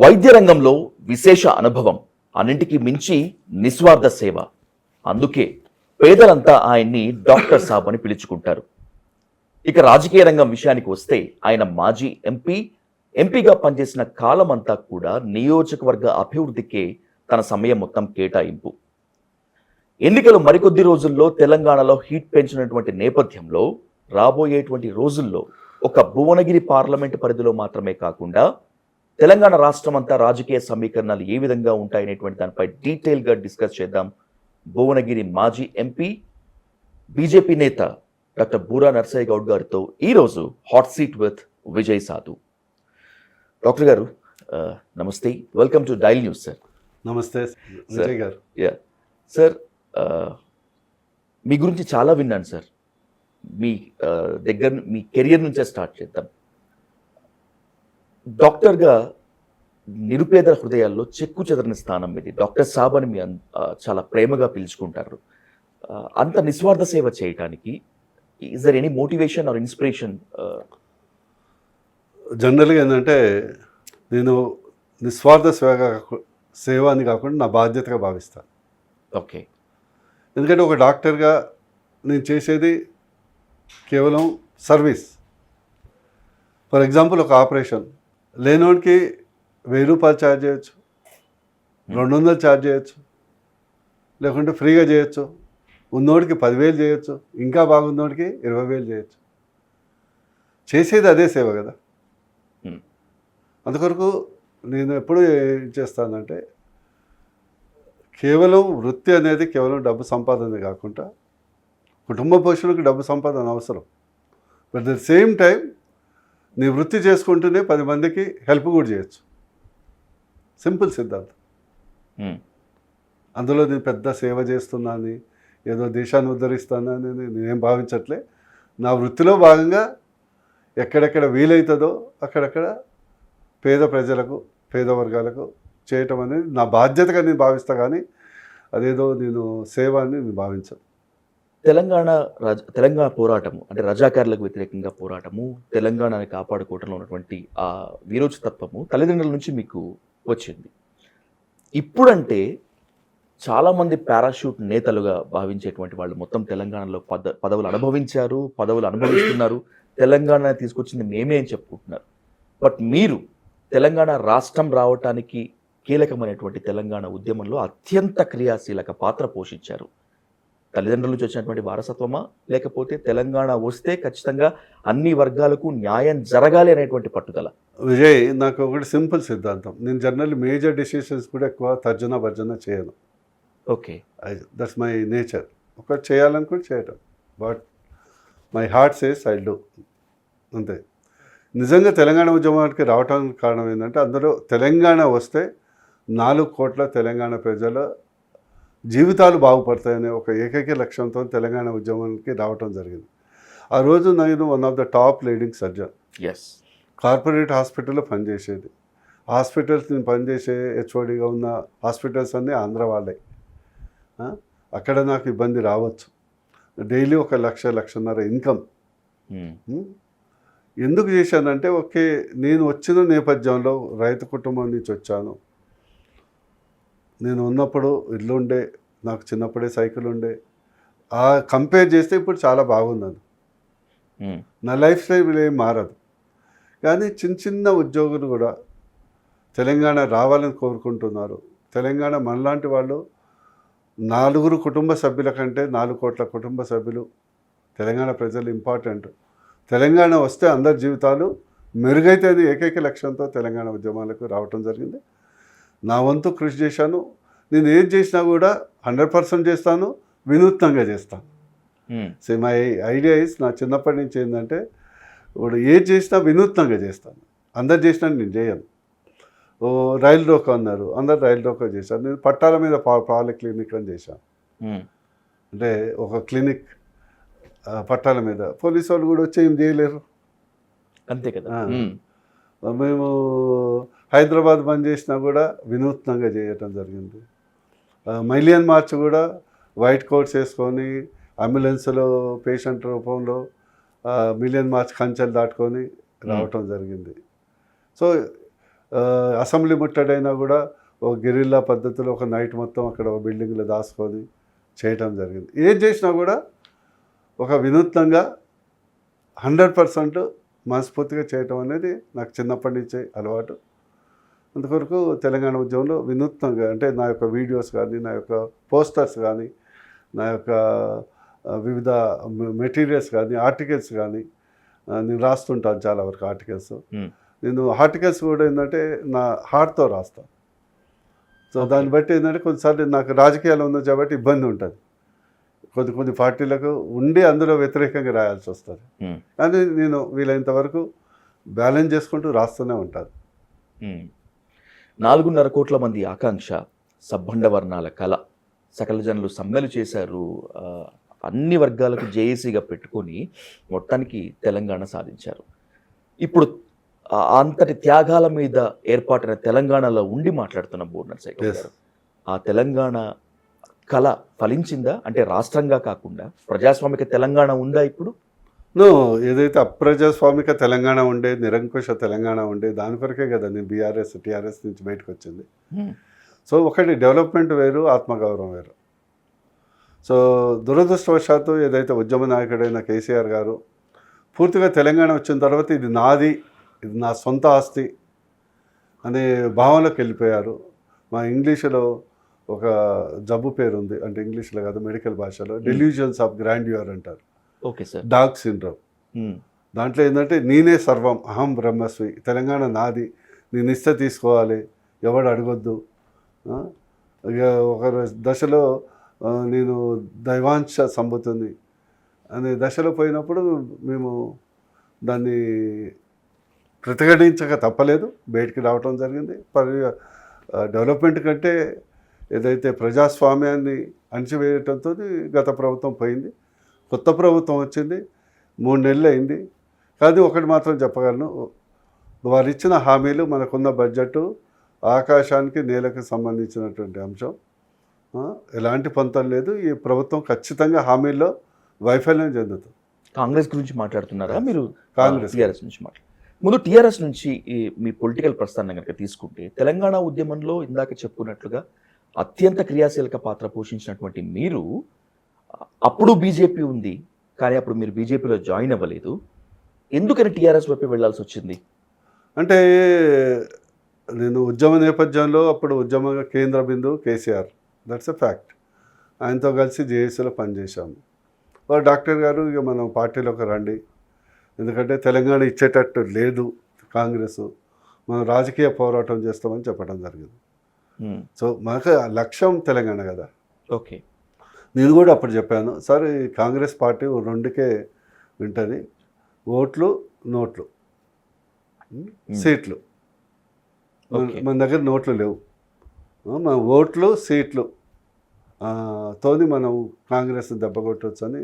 వైద్య రంగంలో విశేష అనుభవం, అన్నింటికి మించి నిస్వార్థ సేవ. అందుకే పేదలంతా ఆయన్ని డాక్టర్ సాబ్ అని పిలుచుకుంటారు. ఇక రాజకీయ రంగం విషయానికి వస్తే ఆయన మాజీ ఎంపీగా పనిచేసిన కాలం అంతా కూడా నియోజకవర్గ అభివృద్ధికే తన సమయం మొత్తం కేటాయింపు. ఎన్నికలు మరికొద్ది రోజుల్లో తెలంగాణలో హీట్ పెంచినటువంటి నేపథ్యంలో రాబోయేటువంటి రోజుల్లో ఒక భువనగిరి పార్లమెంటు పరిధిలో మాత్రమే కాకుండా తెలంగాణ రాష్ట్రం అంతా రాజకీయ సమీకరణాలు ఏ విధంగా ఉంటాయనేటువంటి దానిపై డీటెయిల్గా డిస్కస్ చేద్దాం. భువనగిరి మాజీ ఎంపీ, బీజేపీ నేత డాక్టర్ బూరా నర్సయ్య గౌడ్ గారితో ఈరోజు హాట్ సీట్ విత్ విజయ్ సాధు. డాక్టర్ గారు నమస్తే, welcome to dial news. Sir నమస్తే విజయ్ గారు. సార్, మీ గురించి చాలా విన్నాను సార్. మీ దగ్గర మీ కెరియర్ నుంచే స్టార్ట్ చేద్దాం. డాక్టర్గా నిరుపేద హృదయాల్లో చెక్కు చెదరని స్థానం ఇది. డాక్టర్ సాబ్ అని మీ చాలా ప్రేమగా పిలుచుకుంటారు. అంత నిస్వార్థ సేవ చేయడానికి is there any motivation or inspiration? జనరల్గా ఏంటంటే నేను నిస్వార్థ సేవ అని కాకుండా నా బాధ్యతగా భావిస్తాను. ఓకే. ఎందుకంటే ఒక డాక్టర్గా నేను చేసేది కేవలం సర్వీస్. ఫర్ ఎగ్జాంపుల్ ఒక ఆపరేషన్ లేనోడికి 1000 రూపాయలు ఛార్జ్ చేయొచ్చు, 200 ఛార్జ్ చేయొచ్చు, లేకుంటే ఫ్రీగా చేయొచ్చు. ఉన్నోడికి 10,000 చేయొచ్చు, ఇంకా బాగున్నోడికి 20,000 చేయొచ్చు. చేసేది అదే సేవ కదా. అందుకొరకు నేను ఎప్పుడు ఏం చేస్తానంటే కేవలం వృత్తి అనేది కేవలం డబ్బు సంపాదన కాకుండా కుటుంబ పోషణకు డబ్బు సంపాదన అవసరం. బట్ ద సేమ్ టైం నీ వృత్తి చేసుకుంటూనే 10 మందికి హెల్ప్ కూడా చేయొచ్చు. సింపుల్ సిద్ధాంతం. అందులో నేను పెద్ద సేవ చేస్తున్నాను, ఏదో దేశాన్ని ఉద్ధరిస్తానని నేనేం భావించట్లే. నా వృత్తిలో భాగంగా ఎక్కడెక్కడ వీలవుతుందో అక్కడక్కడ పేద ప్రజలకు, పేద వర్గాలకు చేయటం అనేది నా బాధ్యతగా నేను భావిస్తా, కానీ అదేదో నేను సేవ అని నేను భావించాను. తెలంగాణ పోరాటము అంటే రజాకారులకు వ్యతిరేకంగా పోరాటము, తెలంగాణని కాపాడుకోవటంలో ఉన్నటువంటి ఆ వీరోచితత్వము తల్లిదండ్రుల నుంచి మీకు వచ్చింది. ఇప్పుడంటే చాలామంది పారాషూట్ నేతలుగా భావించేటువంటి వాళ్ళు మొత్తం తెలంగాణలో పదవులు అనుభవించారు, పదవులు అనుభవిస్తున్నారు, తెలంగాణ తీసుకొచ్చింది మేమే అని చెప్పుకుంటున్నారు. బట్ మీరు తెలంగాణ రాష్ట్రం రావటానికి కీలకమైనటువంటి తెలంగాణ ఉద్యమంలో అత్యంత క్రియాశీలక పాత్ర పోషించారు. తల్లిదండ్రుల నుంచి వచ్చినటువంటి వారసత్వమా, లేకపోతే తెలంగాణ వస్తే ఖచ్చితంగా అన్ని వర్గాలకు న్యాయం జరగాలి అనేటువంటి పట్టుదల? విజయ్, నాకు ఒకటి సింపుల్ సిద్ధాంతం. నేను జనరల్లీ మేజర్ డెసిషన్స్ కూడా ఎక్కువ తర్జన భర్జన చేయను. Okay, that's my nature. ఒకటి చేయాలనుకుంటే చేయటం, but my heart says I do, అంతే. నిజంగా తెలంగాణ ఉద్యమానికి రావడానికి కారణం ఏంటంటే అందులో తెలంగాణ వస్తే 4 కోట్ల తెలంగాణ ప్రజల జీవితాలు బాగుపడతాయనే ఒక ఏకైక లక్ష్యంతో తెలంగాణ ఉద్యమానికి రావటం జరిగింది. ఆ రోజు నేను one of the top leading surgeon. Corporate హాస్పిటల్లో పనిచేసేది. హాస్పిటల్స్ నేను పనిచేసే హెచ్ఓడిగా ఉన్న హాస్పిటల్స్ అన్నీ ఆంధ్ర వాళ్ళే. అక్కడ నాకు ఇబ్బంది రావచ్చు. Daily 1,00,000-1,50,000 income. ఎందుకు చేశానంటే ఓకే, నేను వచ్చిన నేపథ్యంలో రైతు కుటుంబం నుంచి వచ్చాను. నేను ఉన్నప్పుడు ఇల్లు ఉండే, నాకు చిన్నప్పుడే సైకిల్ ఉండే. కంపేర్ చేస్తే ఇప్పుడు చాలా బాగున్నాను. నా లైఫ్ స్టైల్ ఏం మారదు. కానీ చిన్న చిన్న ఉద్యోగులు కూడా తెలంగాణ రావాలని కోరుకుంటున్నారు. తెలంగాణ మనలాంటి వాళ్ళు 4 కుటుంబ సభ్యుల కంటే 4 కోట్ల కుటుంబ సభ్యులు తెలంగాణ ప్రజలు ఇంపార్టెంట్. తెలంగాణ వస్తే అందరి జీవితాలు మెరుగైతే అది ఏకైక లక్ష్యంతో తెలంగాణ ఉద్యమాలకు రావటం జరిగింది. నా వంతు కృషి చేశాను. నేను ఏది చేసినా కూడా 100% చేస్తాను, వినూత్నంగా చేస్తాను. సో మై ఐడియా ఇస్, నా చిన్నప్పటి నుంచి ఏంటంటే ఇప్పుడు ఏది చేసినా వినూత్నంగా చేస్తాను. అందరు చేసినా నేను చేయను. రైలు రోకో అన్నారు, అందరు రైలు రోకో చేశాను. నేను పట్టాల మీద పాలిక్లినిక్ అని చేశాను. అంటే ఒక క్లినిక్ పట్టాల మీద, పోలీసు వాళ్ళు కూడా వచ్చి ఏం చేయలేరు, అంతే కదా. మేము హైదరాబాద్ బంద్ చేసినా కూడా వినూత్నంగా చేయటం జరిగింది. మైలియన్ మార్చ్ కూడా వైట్ కోట్స్ వేసుకొని అంబులెన్స్లో పేషెంట్ రూపంలో మిలియన్ మార్చ్ కంచెలు దాటుకొని రావటం జరిగింది. సో అసెంబ్లీ ముట్టడైనా కూడా ఒక గెరిల్లా పద్ధతిలో ఒక నైట్ మొత్తం అక్కడ ఒక బిల్డింగ్లో దాచుకొని చేయటం జరిగింది. ఏం చేసినా కూడా ఒక వినూత్నంగా 100% మనస్ఫూర్తిగా చేయటం అనేది నాకు చిన్నప్పటి నుంచే అలవాటు. అందుకొరకు తెలంగాణ ఉద్యమంలో వినూత్నంగా అంటే నా యొక్క వీడియోస్ కానీ, నా యొక్క పోస్టర్స్ కానీ, నా యొక్క వివిధ మెటీరియల్స్ కానీ, ఆర్టికల్స్ కానీ నేను రాస్తుంటాను చాలా వరకు ఆర్టికల్స్. నేను ఆర్టికల్స్ కూడా ఏంటంటే నా హార్ట్తో రాస్తాను. సో దాన్ని బట్టి ఏంటంటే కొన్నిసార్లు నాకు రాజకీయాలు ఉంది కాబట్టి ఇబ్బంది ఉంటుంది. కొన్ని పార్టీలకు ఉండి అందులో వ్యతిరేకంగా రాయాల్సి వస్తుంది. కానీ నేను వీలైనంత వరకు బ్యాలెన్స్ చేసుకుంటూ రాస్తూనే ఉంటాను. 4.5 కోట్ల మంది ఆకాంక్ష, సబ్బండ వర్ణాల కళ, సకల జనులు సమ్మెలు చేశారు, అన్ని వర్గాలకు జేఏసీగా పెట్టుకొని మొత్తానికి తెలంగాణ సాధించారు. ఇప్పుడు అంతటి త్యాగాల మీద ఏర్పాటైన తెలంగాణలో ఉండి మాట్లాడుతున్న బోర్డు నరసయ్య గారు, ఆ తెలంగాణ కళ ఫలించిందా? అంటే రాష్ట్రంగా కాకుండా ప్రజాస్వామిక తెలంగాణ ఉందా ఇప్పుడు? ఏదైతే అప్రజాస్వామిక తెలంగాణ ఉండే, నిరంకుశ తెలంగాణ ఉండే, దాని కొరకే కదా నేను టీఆర్ఎస్ నుంచి బయటకు వచ్చింది. సో ఒకటి డెవలప్మెంట్ వేరు, ఆత్మగౌరవం వేరు. సో దురదృష్టవశాత్తు ఏదైతే ఉద్యమ నాయకుడైన కేసీఆర్ గారు పూర్తిగా తెలంగాణ వచ్చిన తర్వాత ఇది నాది, ఇది నా సొంత ఆస్తి అనే భావనలోకి వెళ్ళిపోయారు. మా ఇంగ్లీషులో ఒక జబ్బు పేరు ఉంది, అంటే ఇంగ్లీష్లో కాదు మెడికల్ భాషలో డెల్యూజన్స్ ఆఫ్ గ్రాండ్యూర్ అంటారు. Okay sir. Dog syndrome. దాంట్లో ఏంటంటే నేనే సర్వం, అహం బ్రహ్మస్వి, తెలంగాణ నాది, నేను ఇస్తే తీసుకోవాలి, ఎవడు అడగొద్దు. ఇక ఒక దశలో నేను దైవాంశ సంబుతుంది అనే దశలో పోయినప్పుడు మేము దాన్ని ప్రతిఘటించక తప్పలేదు, బయటికి రావటం జరిగింది. డెవలప్మెంట్ కంటే ఏదైతే ప్రజాస్వామ్యాన్ని అణిచివేయటంతో గత ప్రభుత్వం పోయింది, కొత్త ప్రభుత్వం వచ్చింది, 3 నెలలు అయింది. కానీ ఒకటి మాత్రం చెప్పగలను, వారు ఇచ్చిన హామీలు, మనకున్న బడ్జెట్ ఆకాశానికి నేలకు సంబంధించినటువంటి అంశం, ఎలాంటి పొంతం లేదు. ఈ ప్రభుత్వం ఖచ్చితంగా హామీల్లో వైఫల్యం చెందుతుంది. కాంగ్రెస్ గురించి మాట్లాడుతున్నారా మీరు? కాంగ్రెస్ టీఆర్ఎస్ నుంచి ముందు టీఆర్ఎస్ నుంచి మీ పొలిటికల్ ప్రస్థానం కనుక తీసుకుంటే, తెలంగాణ ఉద్యమంలో ఇందాక చెప్పుకున్నట్లుగా అత్యంత క్రియాశీలక పాత్ర పోషించినటువంటి మీరు, అప్పుడు బీజేపీ ఉంది కానీ అప్పుడు మీరు బీజేపీలో జాయిన్ అవ్వలేదు, ఎందుకని టీఆర్ఎస్ వైపు వెళ్లాల్సి వచ్చింది? అంటే నేను ఉద్యమ నేపథ్యంలో అప్పుడు ఉద్యమ కేంద్ర బిందువు కేసీఆర్, దట్స్ ఎ ఫ్యాక్ట్. ఆయనతో కలిసి జేఏసీలో పనిచేశాము. వారు డాక్టర్ గారు ఇక మనం పార్టీలోకి రండి, ఎందుకంటే తెలంగాణ ఇచ్చేటట్టు లేదు కాంగ్రెస్, మనం రాజకీయ పోరాటం చేస్తామని చెప్పడం జరిగింది. సో మాకు లక్ష్యం తెలంగాణ కదా. ఓకే. నేను కూడా అప్పుడు చెప్పాను, సార్ ఈ కాంగ్రెస్ పార్టీ 2కే వింటుంది, ఓట్లు నోట్లు, సీట్లు. మన దగ్గర నోట్లు లేవు, మన ఓట్లు సీట్లు తోని మనం కాంగ్రెస్ దెబ్బ కొట్టవచ్చు అని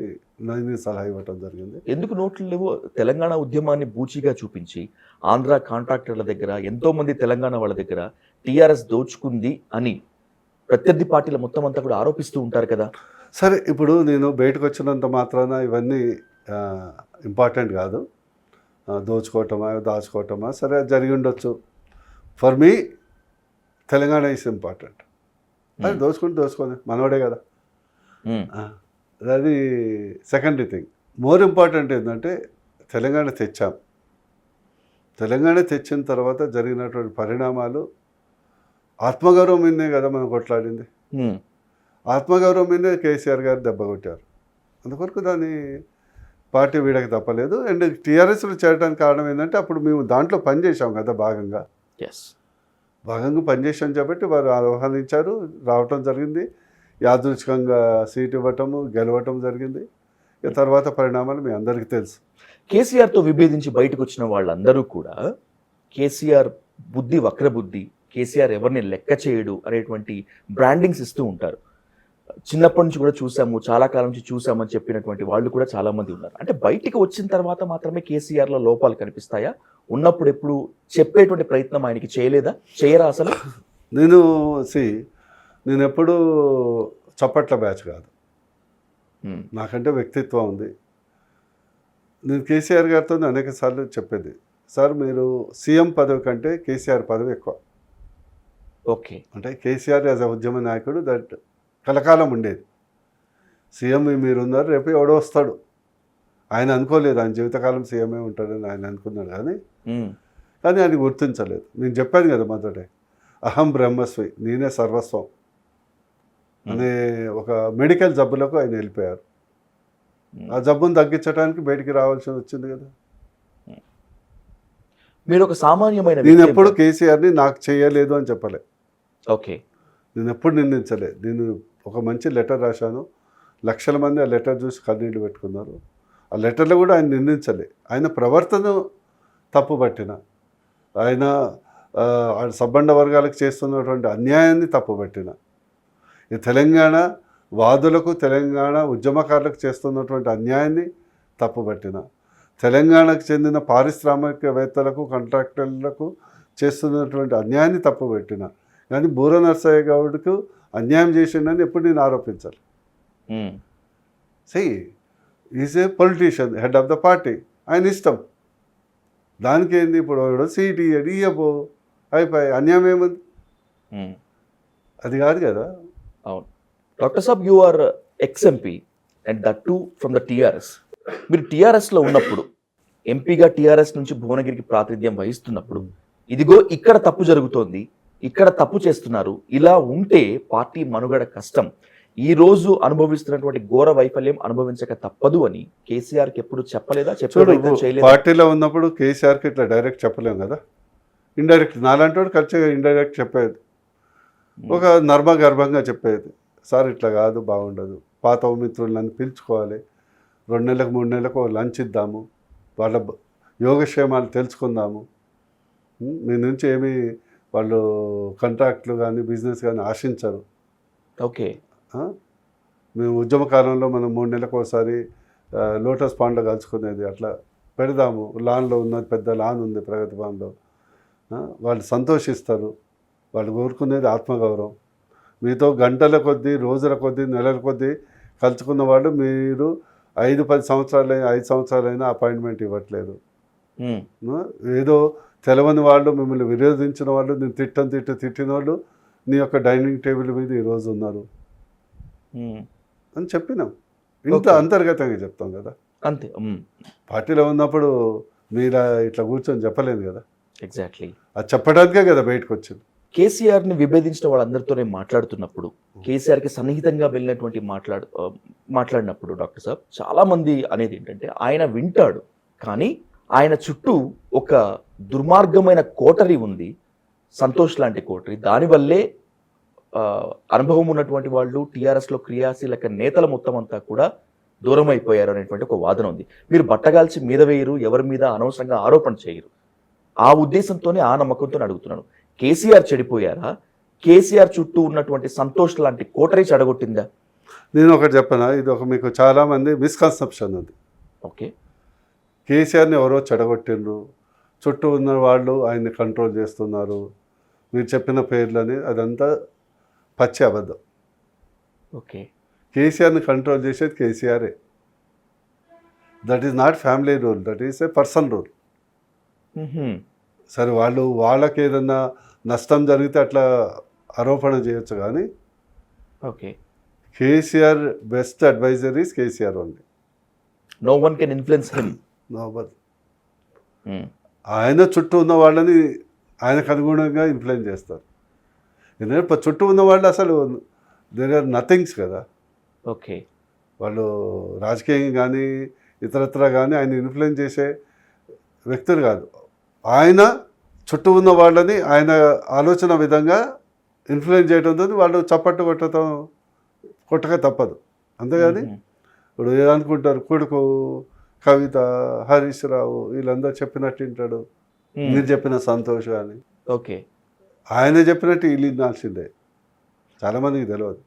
నేను సలహా ఇవ్వటం జరిగింది. ఎందుకు నోట్లు లేవు? తెలంగాణ ఉద్యమాన్ని బూచిగా చూపించి ఆంధ్ర కాంట్రాక్టర్ల దగ్గర, ఎంతోమంది తెలంగాణ వాళ్ళ దగ్గర టీఆర్ఎస్ దోచుకుంది అని ప్రత్యర్థి పార్టీల మొత్తం అంతా కూడా ఆరోపిస్తూ ఉంటారు కదా. సరే, ఇప్పుడు నేను బయటకు వచ్చినంత మాత్రాన ఇవన్నీ ఇంపార్టెంట్ కాదు. దోచుకోవటమా దాచుకోవటమా సరే జరిగి ఉండొచ్చు. For me Telangana is important. అది దోచుకొని మనవాడే కదా, అది సెకండరీ థింగ్. మోర్ ఇంపార్టెంట్ ఏంటంటే తెలంగాణ తెచ్చాం. తెలంగాణ తెచ్చిన తర్వాత జరిగినటువంటి పరిణామాలు ఆత్మగౌరవం మీదే కదా మనం కొట్లాడింది. ఆత్మగౌరవం మీదే కేసీఆర్ గారు దెబ్బ కొట్టారు. అందుకొరకు దాన్ని పార్టీ వీడకి తప్పలేదు. అండ్ టీఆర్ఎస్లో చేరడానికి కారణం ఏంటంటే అప్పుడు మేము దాంట్లో పనిచేసాం కదా, భాగంగా పనిచేసాం కాబట్టి వారు ఆహ్వానించారు, రావటం జరిగింది. యాదృచ్ఛికంగా సీట్ ఇవ్వటము, గెలవటం జరిగింది. ఇక తర్వాత పరిణామాలు మీ అందరికీ తెలుసు. కేసీఆర్తో విభేదించి బయటకు వచ్చిన వాళ్ళందరూ కూడా కేసీఆర్ బుద్ధి వక్రబుద్ధి, కేసీఆర్ ఎవరిని లెక్క చేయడు అనేటువంటి బ్రాండింగ్స్ ఇస్తూ ఉంటారు. చిన్నప్పటి నుంచి కూడా చూసాము, చాలా కాలం నుంచి చూసామని చెప్పినటువంటి వాళ్ళు కూడా చాలా మంది ఉన్నారు. అంటే బయటికి వచ్చిన తర్వాత మాత్రమే కేసీఆర్లో లోపాలు కనిపిస్తాయా? ఉన్నప్పుడు ఎప్పుడు చెప్పేటువంటి ప్రయత్నం ఆయనకి చేయరా అసలు? నేను ఎప్పుడు చప్పట్ల బ్యాచ్ కాదు, నాకంటే వ్యక్తిత్వం ఉంది. నేను కేసీఆర్ గారితో అనేక సార్లు చెప్పేది, సార్ మీరు సీఎం పదవి కంటే కేసీఆర్ పదవి ఎక్కువ. ఓకే. అంటే కేసీఆర్ యాజ్ అ ఉద్యమ నాయకుడు దట్ కలకాలం ఉండేది. సీఎం మీరున్నారు, రేపు ఎవడో వస్తాడు. ఆయన అనుకోలేదు ఆయన జీవితకాలం సీఎంఏ ఉంటాడని ఆయన అనుకున్నాడు, కానీ ఆయన గుర్తించలేదు. నేను చెప్పాను కదా మొదటే, అహం బ్రహ్మస్వి, నేనే సర్వస్వం అనే ఒక మెడికల్ జబ్బులకు ఆయన వెళ్ళిపోయారు. ఆ జబ్బును తగ్గించడానికి బయటికి రావాల్సి వచ్చింది కదా. మీరు ఒక సామాన్యమైన నేను ఎప్పుడు కేసీఆర్ని నాకు చేయలేదు అని చెప్పలే. ఓకే. నేను ఎప్పుడు నిందించలే. నేను ఒక మంచి లెటర్ రాశాను, లక్షల మంది ఆ లెటర్ చూసి కన్నీళ్ళు పెట్టుకున్నారు. ఆ లెటర్లో కూడా ఆయన నిందించలే. ఆయన ప్రవర్తన తప్పు పట్టిన, ఆయన సబ్బండ వర్గాలకు చేస్తున్నటువంటి అన్యాయాన్ని తప్పు పట్టిన, ఈ తెలంగాణ వాదులకు తెలంగాణ ఉద్యమకారులకు చేస్తున్నటువంటి అన్యాయాన్ని తప్పుపట్టిన, తెలంగాణకు చెందిన పారిశ్రామికవేత్తలకు కాంట్రాక్టర్లకు చేస్తున్నటువంటి అన్యాయాన్ని తప్పుపెట్టిన, కానీ బూర నర్సయ్య గౌడ్కు అన్యాయం చేసిండని ఎప్పుడు నేను ఆరోపించాలి. సై is a politician, head of the party, ఆయన ఇష్టం. దానికి ఏంది ఇప్పుడు సీటీ ఇయ్యపో అయిపోయి అన్యాయం ఏముంది, అది కాదు కదా. అవును డాక్టర్ సాబ్, you are ex MP and that to from the TRS. మీరు టీఆర్ఎస్లో ఉన్నప్పుడు, ఎంపీగా టీఆర్ఎస్ నుంచి భువనగిరికి ప్రాతినిధ్యం వహిస్తున్నప్పుడు, ఇదిగో ఇక్కడ తప్పు జరుగుతోంది, ఇక్కడ తప్పు చేస్తున్నారు, ఇలా ఉంటే పార్టీ మనుగడ కష్టం, ఈ రోజు అనుభవిస్తున్నటువంటి ఘోర వైఫల్యం అనుభవించక తప్పదు అని కేసీఆర్కి ఎప్పుడు చెప్పలేదా? చెప్పలేదు. పార్టీలో ఉన్నప్పుడు కేసీఆర్కి ఇట్లా డైరెక్ట్ చెప్పలేము కదా, ఇండైరెక్ట్. నాలాంటి వాడు ఖచ్చితంగా ఇండైరెక్ట్ చెప్పేది, ఒక నర్మగర్భంగా చెప్పేది. సార్ ఇట్లా కాదు, బాగుండదు, పాత మిత్రులను పిలుచుకోవాలి, 2 నెలలకు 3 నెలలకు లంచ్ ఇద్దాము, వాళ్ళ యోగక్షేమాలు తెలుసుకుందాము, మీ నుంచి ఏమీ వాళ్ళు కాంట్రాక్ట్లు కానీ బిజినెస్ కానీ ఆశించరు. ఓకే. మేము ఉద్యమ కాలంలో మనం 3 నెలలకు ఒకసారి లోటస్ పాండ్లో కలుసుకునేది, అట్లా పెడదాము. లాన్లో ఉన్నది, పెద్ద లాన్ ఉంది ప్రగతి భవన్లో, వాళ్ళు సంతోషిస్తారు. వాళ్ళు కోరుకునేది ఆత్మగౌరవం. మీతో గంటల కొద్దీ, రోజుల కొద్దీ, నెలల కొద్దీ కలుసుకున్న వాళ్ళు మీరు 5-10 సంవత్సరాలైనా 5 సంవత్సరాలైనా అపాయింట్మెంట్ ఇవ్వట్లేదు. ఏదో తెలవని వాళ్ళు, మిమ్మల్ని విరోధించిన వాళ్ళు, నేను తిట్టిన వాళ్ళు నీ యొక్క డైనింగ్ టేబుల్ మీద ఈరోజు ఉన్నారు అని చెప్పినాం. ఇంత అంతర్గతంగా చెప్తాం కదా, అంతే. పార్టీలో ఉన్నప్పుడు మీరు ఇట్లా కూర్చొని చెప్పలేదు కదా. ఎగ్జాక్ట్లీ. అది చెప్పడానికే కదా బయటకు వచ్చింది. కేసీఆర్ని విభేదించిన వాళ్ళందరితోనే మాట్లాడుతున్నప్పుడు, కేసీఆర్కి సన్నిహితంగా వెళ్ళినటువంటి మాట్లాడినప్పుడు డాక్టర్ సాబ్, చాలా మంది అనేది ఏంటంటే ఆయన వింటాడు, కానీ ఆయన చుట్టూ ఒక దుర్మార్గమైన కోటరీ ఉంది, సంతోష్ లాంటి కోటరీ. దానివల్లే అనుభవం ఉన్నటువంటి వాళ్ళు టీఆర్ఎస్లో క్రియాశీలక నేతల మొత్తం అంతా కూడా దూరం అయిపోయారు అనేటువంటి ఒక వాదన ఉంది. మీరు బట్టగాల్చి మీద వేయరు, ఎవరి మీద అనవసరంగా ఆరోపణ చేయరు. ఆ ఉద్దేశంతోనే, ఆ నమ్మకంతో అడుగుతున్నాను, కేసీఆర్ చెడిపోయారా? కేసీఆర్ చుట్టూ ఉన్నటువంటి సంతోష్ లాంటి కోటరీ చెడగొట్టిందా? నేను ఒకటి చెప్పనా, ఇది ఒక మీకు చాలామంది మిస్కన్సెప్షన్ ఉంది. ఓకే. కేసీఆర్ని ఎవరో చెడగొట్టిండ్రు, చుట్టూ ఉన్న వాళ్ళు ఆయన్ని కంట్రోల్ చేస్తున్నారు, మీరు చెప్పిన పేర్లని, అదంతా పచ్చి అబద్ధం. ఓకే. కేసీఆర్ని కంట్రోల్ చేసేది కేసీఆరే. That is not family rule, that is a personal rule. సరే వాళ్ళకి ఏదన్నా నష్టం జరిగితే అట్లా ఆరోపణ చేయొచ్చు, కానీ okay, KCR best advisor is KCR only. No one can influence him. No one. ఆయన చుట్టూ ఉన్న వాళ్ళని ఆయనకు అనుగుణంగా ఇన్ఫ్లుయెన్స్ చేస్తారు. ఎందుకంటే చుట్టూ ఉన్న వాళ్ళు అసలు దేర్ ఆర్ నథింగ్స్ కదా. ఓకే. వాళ్ళు రాజకీయంగా కానీ ఇతరత్ర కానీ ఆయన ఇన్ఫ్లుయెన్స్ చేసే వ్యక్తులు కాదు. ఆయన చుట్టూ ఉన్న వాళ్ళని ఆయన ఆలోచన విధంగా ఇన్ఫ్లుయెన్స్ చేయడంతో వాళ్ళు చప్పట్టు కొట్టక తప్పదు. అంతేగాని ఇప్పుడు ఏదనుకుంటారు, కొడుకు కవిత, హరీష్ రావు వీళ్ళందరూ చెప్పినట్టు వింటాడు, మీరు చెప్పిన సంతోష్ కానీ. ఓకే. ఆయన చెప్పినట్టు వీళ్ళు వినాల్సిందే, చాలామందికి తెలియదు.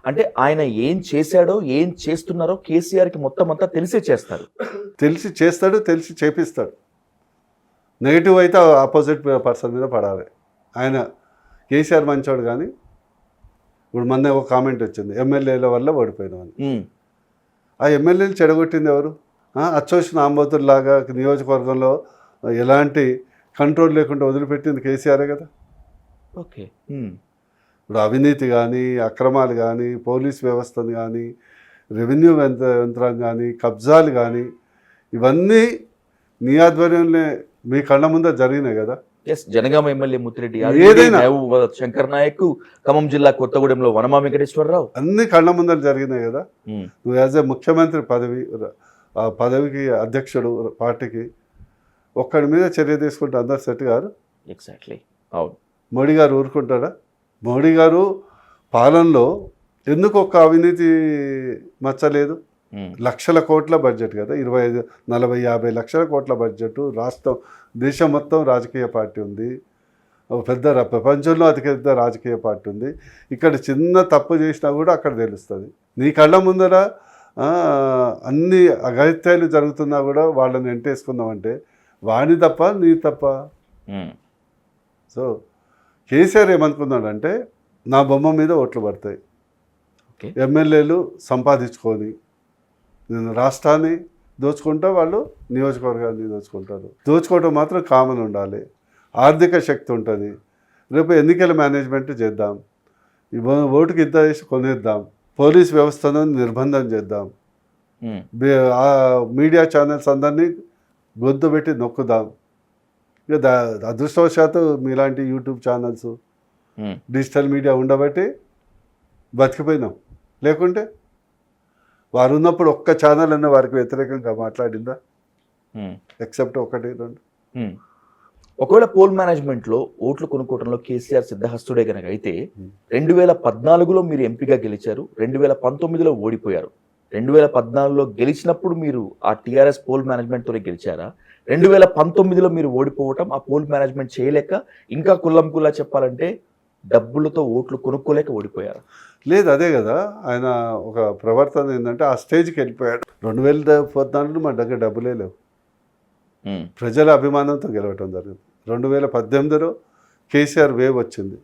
అంటే ఆయన ఏం చేశాడో, ఏం చేస్తున్నారో కేసీఆర్కి మొత్తం అంతా తెలిసే చేస్తారు. తెలిసి చేస్తాడు, తెలిసి చేపిస్తాడు. నెగిటివ్ అయితే ఆపోజిట్ పర్సన్ మీద పడాలి. ఆయన కేసీఆర్ మంచోడు, కానీ ఇప్పుడు మొన్న ఒక కామెంట్ వచ్చింది, ఎమ్మెల్యేల వల్ల ఓడిపోయినామని. ఆ ఎమ్మెల్యేలు చెడగొట్టింది ఎవరు? అచ్చోసిన ఆంబోతుల్లాగా నియోజకవర్గంలో ఎలాంటి కంట్రోల్ లేకుండా వదిలిపెట్టింది కేసీఆరే కదా. ఓకే. ఇప్పుడు అవినీతి కానీ, అక్రమాలు కానీ, పోలీస్ వ్యవస్థను కానీ, రెవెన్యూ యంత్రం కానీ, కబ్జాలు కానీ, ఇవన్నీ నీ ఆధ్వర్యంలో మీ కళ్ళ ముందర జరిగినాయి కదా. ఎస్, జనగామ ఎమ్మెల్యే ముత్తిరెడ్డి ఏదైనా. శంకర్ నాయక్, ఖమ్మం జిల్లా కొత్తగూడెంలో వనమా వెంకటేశ్వరరావు, అన్ని కళ్ళ ముందర జరిగినాయి కదా. నువ్వు యాజ్ ఏ ముఖ్యమంత్రి పదవి, ఆ పదవికి అధ్యక్షుడు పార్టీకి, ఒక్కడి మీద చర్య తీసుకుంటే అందరు సెట్ గారు. ఎగ్జాక్ట్లీ, అవును. మోడీ గారు ఊరుకుంటాడా? మోడీ గారు పాలనలో ఎందుకు ఒక్క అవినీతి మచ్చలేదు? లక్షల కోట్ల బడ్జెట్ కదా, 25, 40, 50 లక్షల కోట్ల బడ్జెట్. రాష్ట్రం, దేశం మొత్తం రాజకీయ పార్టీ ఉంది. ఒక పెద్ద ప్రపంచంలో అతిపెద్ద రాజకీయ పార్టీ ఉంది. ఇక్కడ చిన్న తప్పు చేసినా కూడా అక్కడ తెలుస్తుంది. నీ కళ్ళ ముందర అన్ని అఘాయిత్యాలు జరుగుతున్నా కూడా వాళ్ళని ఎంటేసుకుందామంటే వాణి తప్ప నీ తప్ప. సో కేసీఆర్ ఏమనుకున్నాడంటే నా బొమ్మ మీద ఓట్లు పడతాయి, ఎమ్మెల్యేలు సంపాదించుకొని నేను రాష్ట్రాన్ని దోచుకుంటా, వాళ్ళు నియోజకవర్గాన్ని దోచుకుంటారు. దోచుకోవటం మాత్రం కామన్ ఉండాలి, ఆర్థిక శక్తి ఉంటుంది. రేపు ఎన్నికల మేనేజ్మెంట్ చేద్దాం, ఓటుకి ఇంత వేసి కొనేద్దాం, పోలీస్ వ్యవస్థను నిర్బంధం చేద్దాం, మీడియా ఛానల్స్ అందరినీ గొంతు పెట్టి నొక్కుదాం. ఇక అదృష్టవశాత్తు మీలాంటి యూట్యూబ్ ఛానల్స్, డిజిటల్ మీడియా ఉండబట్టి బతికిపోయినాం. లేకుంటే వారు ఉన్నప్పుడు ఒక్క ఛానల్ అన్న వారికి వ్యతిరేకంగా మాట్లాడిందా? ఎక్సెప్ట్ 1, 2. ఒకవేళ పోల్ మేనేజ్మెంట్లో ఓట్లు కొనుక్కోవడంలో కేసీఆర్ సిద్ధహస్తుడే కనుక అయితే 2014లో మీరు ఎంపీగా గెలిచారు, 2019లో ఓడిపోయారు. 2014లో గెలిచినప్పుడు మీరు ఆ టీఆర్ఎస్ పోల్ మేనేజ్మెంట్తోనే గెలిచారా? 2019లో మీరు ఓడిపోవటం ఆ పోల్ మేనేజ్మెంట్ చేయలేక, ఇంకా కుల్లా చెప్పాలంటే డబ్బులతో ఓట్లు కొనుక్కోలేక ఓడిపోయారు? లేదు, అదే కదా ఆయన ఒక ప్రవర్తన ఏంటంటే ఆ స్టేజ్కి వెళ్ళిపోయాడు. 2014లో మా దగ్గర డబ్బులే లేవు, ప్రజల అభిమానంతో గెలవటం జరిగింది. 2018లో కేసీఆర్ వేవ్ వచ్చింది,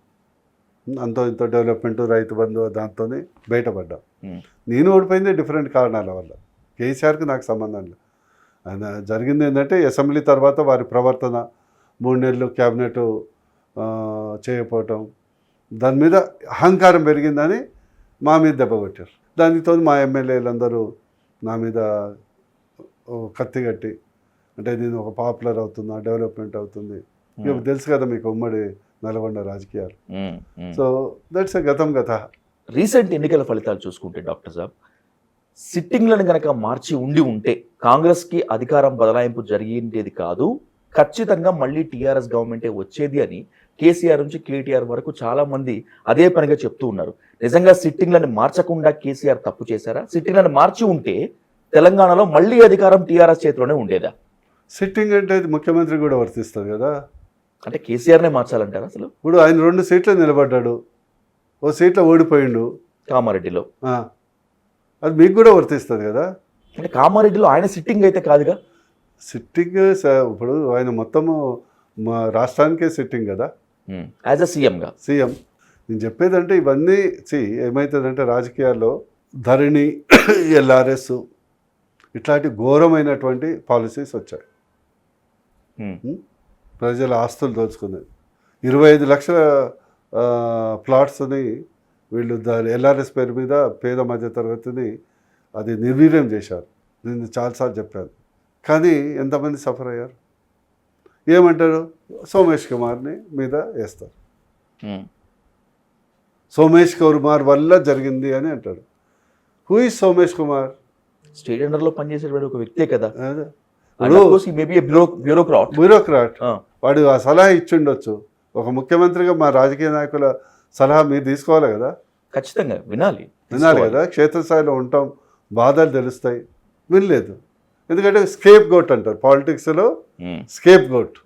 అంతో ఇంతో డెవలప్మెంట్, రైతు బంధు, దాంతోనే బయటపడ్డాం. నేను ఓడిపోయింది డిఫరెంట్ కారణాల వల్ల, కేసీఆర్కి నాకు సంబంధం లేదు. ఆయన జరిగింది ఏంటంటే అసెంబ్లీ తర్వాత వారి ప్రవర్తన, 3 నెలలు క్యాబినెట్ చేయకపోవటం, దాని మీద అహంకారం పెరిగిందని మా మీద దెబ్బ కొట్టారు. దానితో మా ఎమ్మెల్యేలందరూ నా మీద కత్తి కట్టి, అంటే నేను ఒక పాపులర్ అవుతున్నా, డెవలప్మెంట్ అవుతుంది. ఇక తెలుసు కదా మీకు ఉమ్మడి నల్గొండ రాజకీయాలు. సో దట్స్ గతం గత. రీసెంట్ ఎన్నికల ఫలితాలు చూసుకుంటే డాక్టర్ సాబ్, సిట్టింగ్లను కనుక మార్చి ఉంటే కాంగ్రెస్కి అధికారం బదలాయింపు జరిగేది కాదు, ఖచ్చితంగా మళ్ళీ టీఆర్ఎస్ గవర్నమెంటే వచ్చేది అని కేసీఆర్ నుంచి కేటీఆర్ వరకు చాలా మంది అదే పనిగా చెప్తూ ఉన్నారు. నిజంగా సిట్టింగ్లను మార్చకుండా కేసీఆర్ తప్పు చేశారా? సిట్టింగ్లను మార్చి ఉంటే తెలంగాణలో మళ్ళీ అధికారం టీఆర్ఎస్ చేతిలోనే ఉండేదా? సిట్టింగ్ అంటే అది ముఖ్యమంత్రి కూడా వర్తిస్తుంది కదా. అంటే కేసీఆర్నే మార్చాలంటారా అసలు? ఇప్పుడు ఆయన 2 సీట్లు నిలబడ్డాడు, ఓ సీట్లో ఓడిపోయిండు కామారెడ్డిలో, అది మీకు కూడా వర్తిస్తుంది కదా. అంటే కామారెడ్డిలో ఆయన సిట్టింగ్ అయితే కాదుగా. సిట్టింగ్ ఇప్పుడు ఆయన మొత్తము మా రాష్ట్రానికే సిట్టింగ్ కదా, యాజ్ అ సీఎంగా. సీఎం నేను చెప్పేదంటే ఇవన్నీ ఏమవుతుందంటే రాజకీయాల్లో ధరణి, ఎల్ఆర్ఎస్ ఇట్లాంటి ఘోరమైనటువంటి పాలసీస్ వచ్చాయి. ప్రజల ఆస్తులు దోచుకునేది. 25 లక్షల ప్లాట్స్ని వీళ్ళు ఎల్ఆర్ఎస్ పేరు మీద పేద మధ్యతరగతిని అది నిర్వీర్యం చేశారు. నేను చాలాసార్లు చెప్పాను. కానీ ఎంతమంది సఫర్ అయ్యారు? ఏమంటారు? సోమేష్ కుమార్ని మీద వేస్తారు. సోమేష్ కుమార్ వల్ల జరిగింది అని అంటాడు. Who is Somesh Kumar? State అండర్లో పనిచేసేటువంటి ఒక వ్యక్తే కదా. బ్యూరోక్రాట్. వాడు ఆ సలహా ఇచ్చిండొచ్చు. ఒక ముఖ్యమంత్రిగా మా రాజకీయ నాయకుల సలహా మీరు తీసుకోవాలి కదా. ఖచ్చితంగా వినాలి కదా. క్షేత్రస్థాయిలో ఉంటాం, బాధలు తెలుస్తాయి. వినలేదు. ఎందుకంటే స్కేప్ గోట్ అంటారు పాలిటిక్స్లో. స్కేప్ గోట్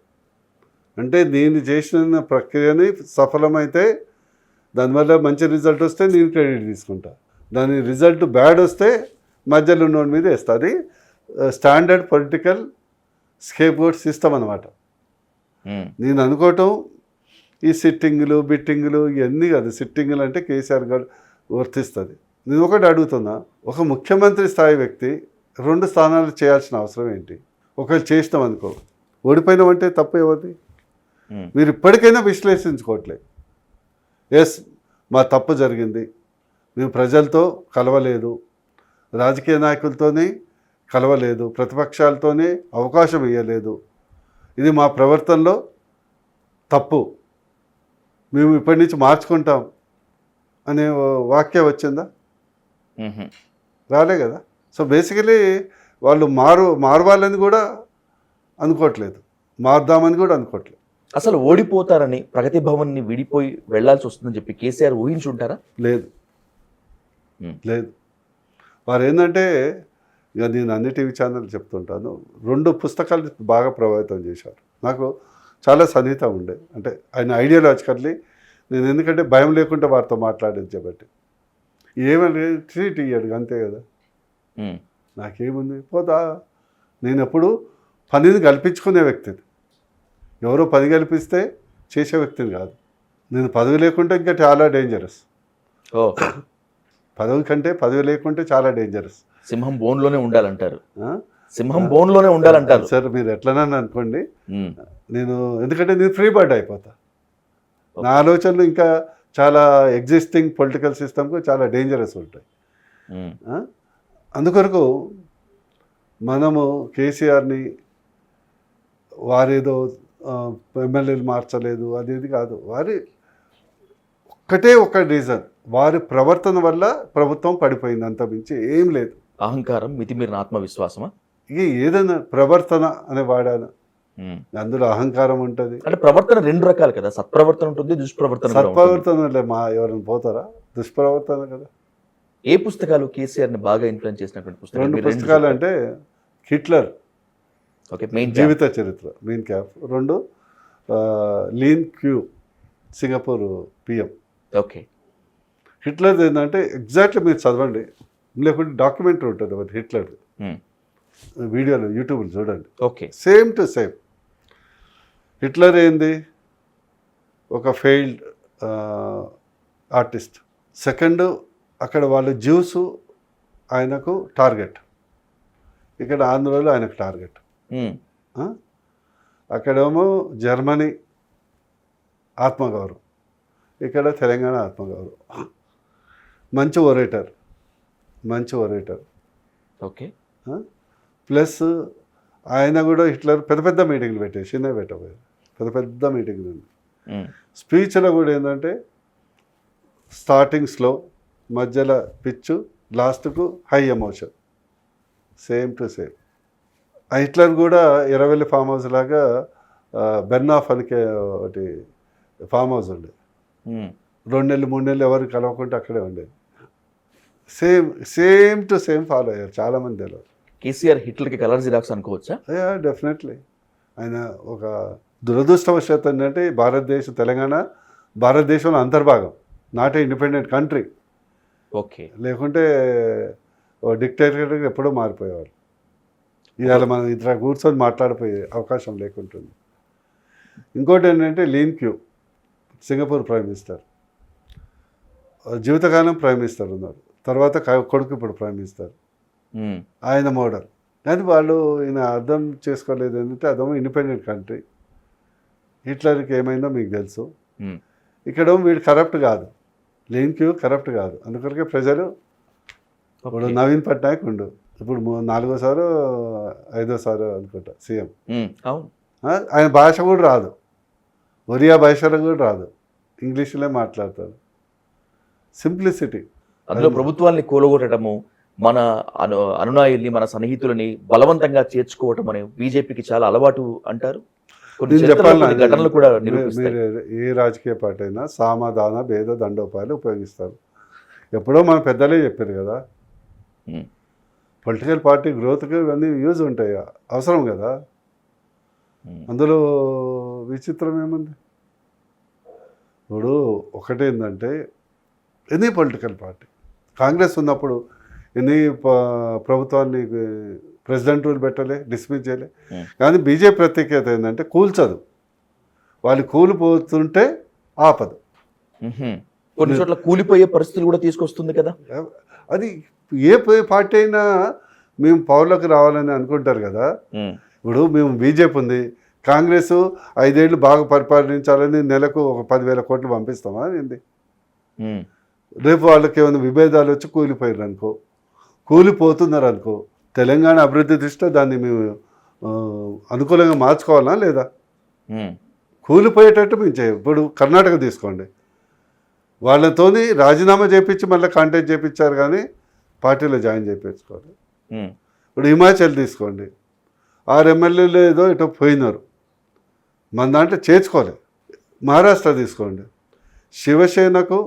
అంటే నేను చేసిన ప్రక్రియని సఫలమైతే దానివల్ల మంచి రిజల్ట్ వస్తే నేను క్రెడిట్ తీసుకుంటా, దాని రిజల్ట్ బ్యాడ్ వస్తే మధ్యలో ఉన్నోడి మీద వేస్తా. అది standard political scapegoat system అనమాట. నేను అనుకోవటం ఈ సిట్టింగులు బిట్టింగులు ఇవన్నీ కాదు. సిట్టింగులు అంటే కేసీఆర్ గారు వర్తిస్తుంది. నేను ఒకటి అడుగుతున్నా, ఒక ముఖ్యమంత్రి స్థాయి వ్యక్తి 2 స్థానాలు చేయాల్సిన అవసరం ఏంటి? ఒకవేళ చేసినాం అనుకో, ఓడిపోయినామంటే తప్పు ఎవరిది? మీరు ఇప్పటికైనా విశ్లేషించుకోవట్లేదు. ఎస్, మా తప్పు జరిగింది, మేము ప్రజలతో కలవలేదు, రాజకీయ నాయకులతోనే కలవలేదు, ప్రతిపక్షాలతోనే అవకాశం ఇవ్వలేదు, ఇది మా ప్రవర్తనలో తప్పు, మేము ఇప్పటి నుంచి మార్చుకుంటాం అనే వాక్యం వచ్చిందా? రాలే కదా. సో బేసికలీ వాళ్ళు మారవాలని కూడా అనుకోవట్లేదు, మారుదామని కూడా అనుకోవట్లేదు. అసలు ఓడిపోతారని ప్రగతి భవన్ని విడిపోయి వెళ్లాల్సి వస్తుందని చెప్పి కేసీఆర్ ఊహించుంటారా? లేదు, లేదు. వారు ఏంటంటే, ఇక నేను అన్ని టీవీ ఛానల్ చెప్తుంటాను, 2 పుస్తకాలు బాగా ప్రభావితం చేశారు. నాకు చాలా సన్నిహితం ఉండే, అంటే ఆయన ఐడియాలజికల్లీ నేను, ఎందుకంటే భయం లేకుండా వారితో మాట్లాడేది కాబట్టి. ఏమని ట్రీట్ ఇయ్యాడు అంతే కదా, నాకేముంది పోతా. నేను ఎప్పుడు పనిని కల్పించుకునే వ్యక్తిని, ఎవరో పని కల్పిస్తే చేసే వ్యక్తిని కాదు. నేను పదవి లేకుంటే ఇంకా చాలా డేంజరస్. పదవి కంటే పదవి లేకుంటే చాలా డేంజరస్. సింహం బోన్లోనే ఉండాలంటారు. సింహం బోన్లోనే ఉండాలంటారు సార్. మీరు ఎట్లనని అనుకోండి, నేను ఎందుకంటే నేను ఫ్రీ బర్డ్ అయిపోతా. నా ఆలోచనలు ఇంకా చాలా ఎగ్జిస్టింగ్ పొలిటికల్ సిస్టమ్కు చాలా డేంజరస్ ఉంటాయి. అందుకొరకు మనము కేసీఆర్ని వారేదో ఎమ్మెల్యేలు మార్చలేదు అనేది కాదు, వారి ఒక్కటే ఒక రీజన్, వారి ప్రవర్తన వల్ల ప్రభుత్వం పడిపోయింది, అంత మించి ఏం లేదు. అహంకారం, మితిమీరిన ఆత్మవిశ్వాసమా? ఇక ఏదైనా ప్రవర్తన అనే వాడాను, అందులో అహంకారం ఉంటుంది. అంటే ప్రవర్తన 2 రకాలు కదా, సత్ప్రవర్తన ఉంటుంది, దుష్ప్రవర్తన. సత్ప్రవర్తన ఎవరైనా పోతారా? దుష్ప్రవర్తన కదా. ఏ పుస్తకాలు కేసీఆర్ని బాగా ఇన్ఫ్లుయెన్స్ చేసినటువంటి పుస్తకాలు? 2 పుస్తకాలు అంటే హిట్లర్ జీవిత చరిత్ర, మెయిన్ క్యాప్. 2 Lee Kuan Yew, Singapore PM. Okay. Hitler ఏంటంటే ఎగ్జాక్ట్లీ మీరు చదవండి, లేకుంటే డాక్యుమెంటరీ ఉంటుంది అది హిట్లర్, వీడియోలు యూట్యూబ్లో చూడండి. Okay. Same to same. Hitler ఏంది, ఒక ఫెయిల్డ్ ఆర్టిస్ట్. సెకండ్, అక్కడ వాళ్ళు జ్యూస్ ఆయనకు టార్గెట్, ఇక్కడ ఆంధ్రలో ఆయనకు టార్గెట్. అక్కడేమో జర్మనీ ఆత్మగౌరవం, ఇక్కడ తెలంగాణ ఆత్మగౌరవం. మంచి ఒరేటర్. ఓకే. ప్లస్ ఆయన కూడా హిట్లర్ పెద్ద పెద్ద మీటింగ్లు పెట్టారు, చిన్న పెట్టబోయారు, పెద్ద మీటింగ్లు. స్పీచ్లో కూడా ఏంటంటే స్టార్టింగ్ స్లో, మధ్యలో పిచ్చు, లాస్ట్కు high emotion. Same to same. Hitler కూడా ఎర్రవెల్లి ఫామ్ హౌస్ లాగా బెర్నాఫ్ అనికే ఒకటి ఫామ్ హౌస్ ఉండే, 2 నెలలు 3 నెలలు ఎవరు కలవకుంటే అక్కడే ఉండేది. సేమ్ టు సేమ్ ఫాలో అయ్యారు చాలామంది. తెలియదు కేసీఆర్ హిట్లర్కి కలర్ జిరాక్స్ అనుకోవచ్చా? డెఫినెట్లీ. ఆయన ఒక దురదృష్టవశాత్తు ఏంటంటే తెలంగాణ భారతదేశంలో అంతర్భాగం, not a independent country. Okay. లేకుంటే డిక్టేటర్గా ఎప్పుడో మారిపోయేవారు. ఇవాళ మనం ఇతర కూర్చొని మాట్లాడిపోయే అవకాశం లేకుంటుంది. ఇంకోటి ఏంటంటే Lee Kuan Yew, Singapore prime minister, జీవితకాలం ప్రైమ్ మినిస్టర్ ఉన్నారు, తర్వాత కొడుకు ఇప్పుడు ప్రైమ్ మినిస్టర్. ఆయన మోడల్. కానీ వాళ్ళు ఈయన అర్థం చేసుకోలేదు ఏంటంటే అదేమో ఇండిపెండెంట్ కంట్రీ, హిట్లర్కి ఏమైందో మీకు తెలుసు. ఇక్కడ వీడు కరప్ట్ కాదు, లీన్ క్యూ కరప్ట్ కాదు. అందుకొరకే ప్రజలు ఇప్పుడు నవీన్ పట్నాయక్ ఉండు, ఇప్పుడు 4వ సారో 5వ సారో అనుకుంటా సీఎం. ఆయన భాష కూడా రాదు, ఒరియా భాషలో కూడా రాదు, ఇంగ్లీష్లో మాట్లాడతారు. సింప్లిసిటీ. అందులో ప్రభుత్వాన్ని కూలగొట్టడము, మన అనునాయుల్ని, మన సన్నిహితులని బలవంతంగా చేర్చుకోవటం అనే బీజేపీకి చాలా అలవాటు అంటారు. ఘటనలు కూడా నిరూపిస్తాయి. ఏ రాజకీయ పార్టీ అయినా సామధాన భేద దండోపాయాలు ఉపయోగిస్తారు. ఎప్పుడో మన పెద్దలే చెప్పారు కదా, పొలిటికల్ పార్టీ గ్రోత్కి ఇవన్నీ యూజ్ ఉంటాయి, అవసరం కదా. అందులో విచిత్రం ఏముంది? ఇప్పుడు ఒకటేంటంటే ఎనీ పొలిటికల్ పార్టీ, కాంగ్రెస్ ఉన్నప్పుడు ఎన్ని ప్రభుత్వాన్ని ప్రెసిడెంట్ రూల్ పెట్టలే, డిస్మిస్ చేయలే. కానీ బీజేపీ ప్రత్యేకత ఏంటంటే కూల్చదు, వాళ్ళు కూలిపోతుంటే ఆపదు. కొన్ని చోట్ల కూలిపోయే పరిస్థితులు కూడా తీసుకొస్తుంది కదా. అది ఏ పార్టీ అయినా మేము పవర్లోకి రావాలని అనుకుంటారు కదా. ఇప్పుడు మేము బీజేపీ ఉంది, కాంగ్రెస్ 5 ఏళ్ళు బాగా పరిపాలించాలని నెలకు ఒక 10,000 కోట్లు పంపిస్తామా ఏంది? ఉమ్, రేపు వాళ్ళకి ఏమైనా విభేదాలు వచ్చి కూలిపోయారు అనుకో, కూలిపోతున్నారు అనుకో, తెలంగాణ అభివృద్ధి దృష్ట్యా దాన్ని మేము అనుకూలంగా మార్చుకోవాలా లేదా? ఉమ్, కూలిపోయేటట్టు మేము చేయం. ఇప్పుడు కర్ణాటక తీసుకోండి, వాళ్ళతోని రాజీనామా చేయించి మళ్ళీ కాంటాక్ట్ చేయించారు కానీ పార్టీలో జాయిన్ చేయించుకోవాలి. ఉమ్, ఇప్పుడు హిమాచల్ తీసుకోండి, 6 ఎమ్మెల్యేలు ఏదో ఇటో పోయినారు, మన దాంట్లో చేర్చుకోవాలి. మహారాష్ట్ర తీసుకోండి, శివసేనకు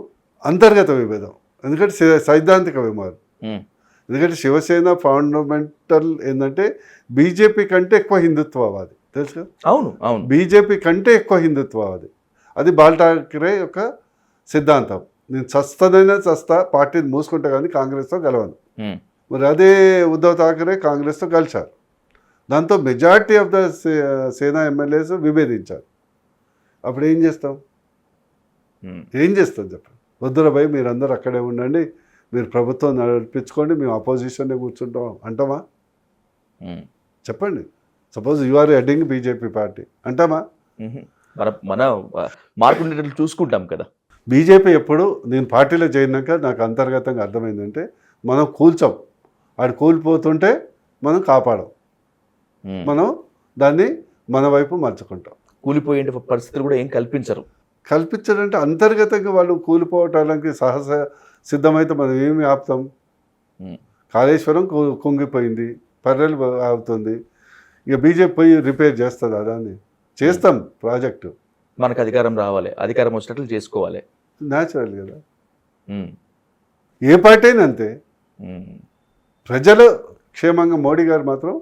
అంతర్గత విభేదం, ఎందుకంటే సైద్ధాంతిక విమానం. ఉమ్, ఎందుకంటే శివసేన ఫండమెంటల్ ఏంటంటే బీజేపీ కంటే ఎక్కువ హిందుత్వవాది, తెలుసు కదా? అవును అవును. బీజేపీ కంటే ఎక్కువ హిందుత్వవాది, అది బాల్ ఠాక్రే యొక్క సిద్ధాంతం. నేను చస్తా పార్టీని మూసుకుంటా కానీ కాంగ్రెస్తో గెలవను. ఉమ్, మరి అదే ఉద్ధవ్ ఠాక్రే కాంగ్రెస్తో కలిశారు, దాంతో మెజారిటీ ఆఫ్ ద సేనా ఎమ్మెల్యేస్ విభేదించారు. అప్పుడు ఏం చేస్తాం? ఉమ్, ఏం చేస్తాం చెప్పండి? వద్దురా భయ్, మీరందరూ అక్కడే ఉండండి, మీరు ప్రభుత్వం నడిపించుకోండి, మేము అపోజిషన్నే కూర్చుంటాం అంటామా? ఉమ్, చెప్పండి. Suppose you are heading BJP party అంటామా? ఉమ్. మన మార్పు ఉండేటట్లు చూసుకుంటాం కదా. బీజేపీ ఎప్పుడు, నేను పార్టీలో చేరినాక నాకు అంతర్గతంగా అర్థమైందంటే మనం కూల్చాం, ఆడు కూలిపోతుంటే మనం కాపాడం, ఉమ్, మనం దాన్ని మన వైపు మలుచుకుంటాం. కూలిపోయే పరిస్థితులు కూడా ఏం కల్పించరు. కల్పించాలంటే అంతర్గతంగా వాళ్ళు కూలిపోవటానికి సిద్ధమైతే మనం ఏమి ఆపుతాం? ఉమ్, కాళేశ్వరం కుంగిపోయింది, పర్రెలు ఆగుతుంది, ఇక బీజేపీ పోయి రిపేర్ చేస్తుంది, దాన్ని చేస్తాం ప్రాజెక్టు. మనకు అధికారం రావాలి, అధికారం వచ్చినట్లు చేసుకోవాలి. న్యాచురల్ కదా, ఉమ్, ఏ పార్టీ అయినా అంతే. ఉమ్, ప్రజలు క్షేమంగా, మోడీ గారు మాత్రం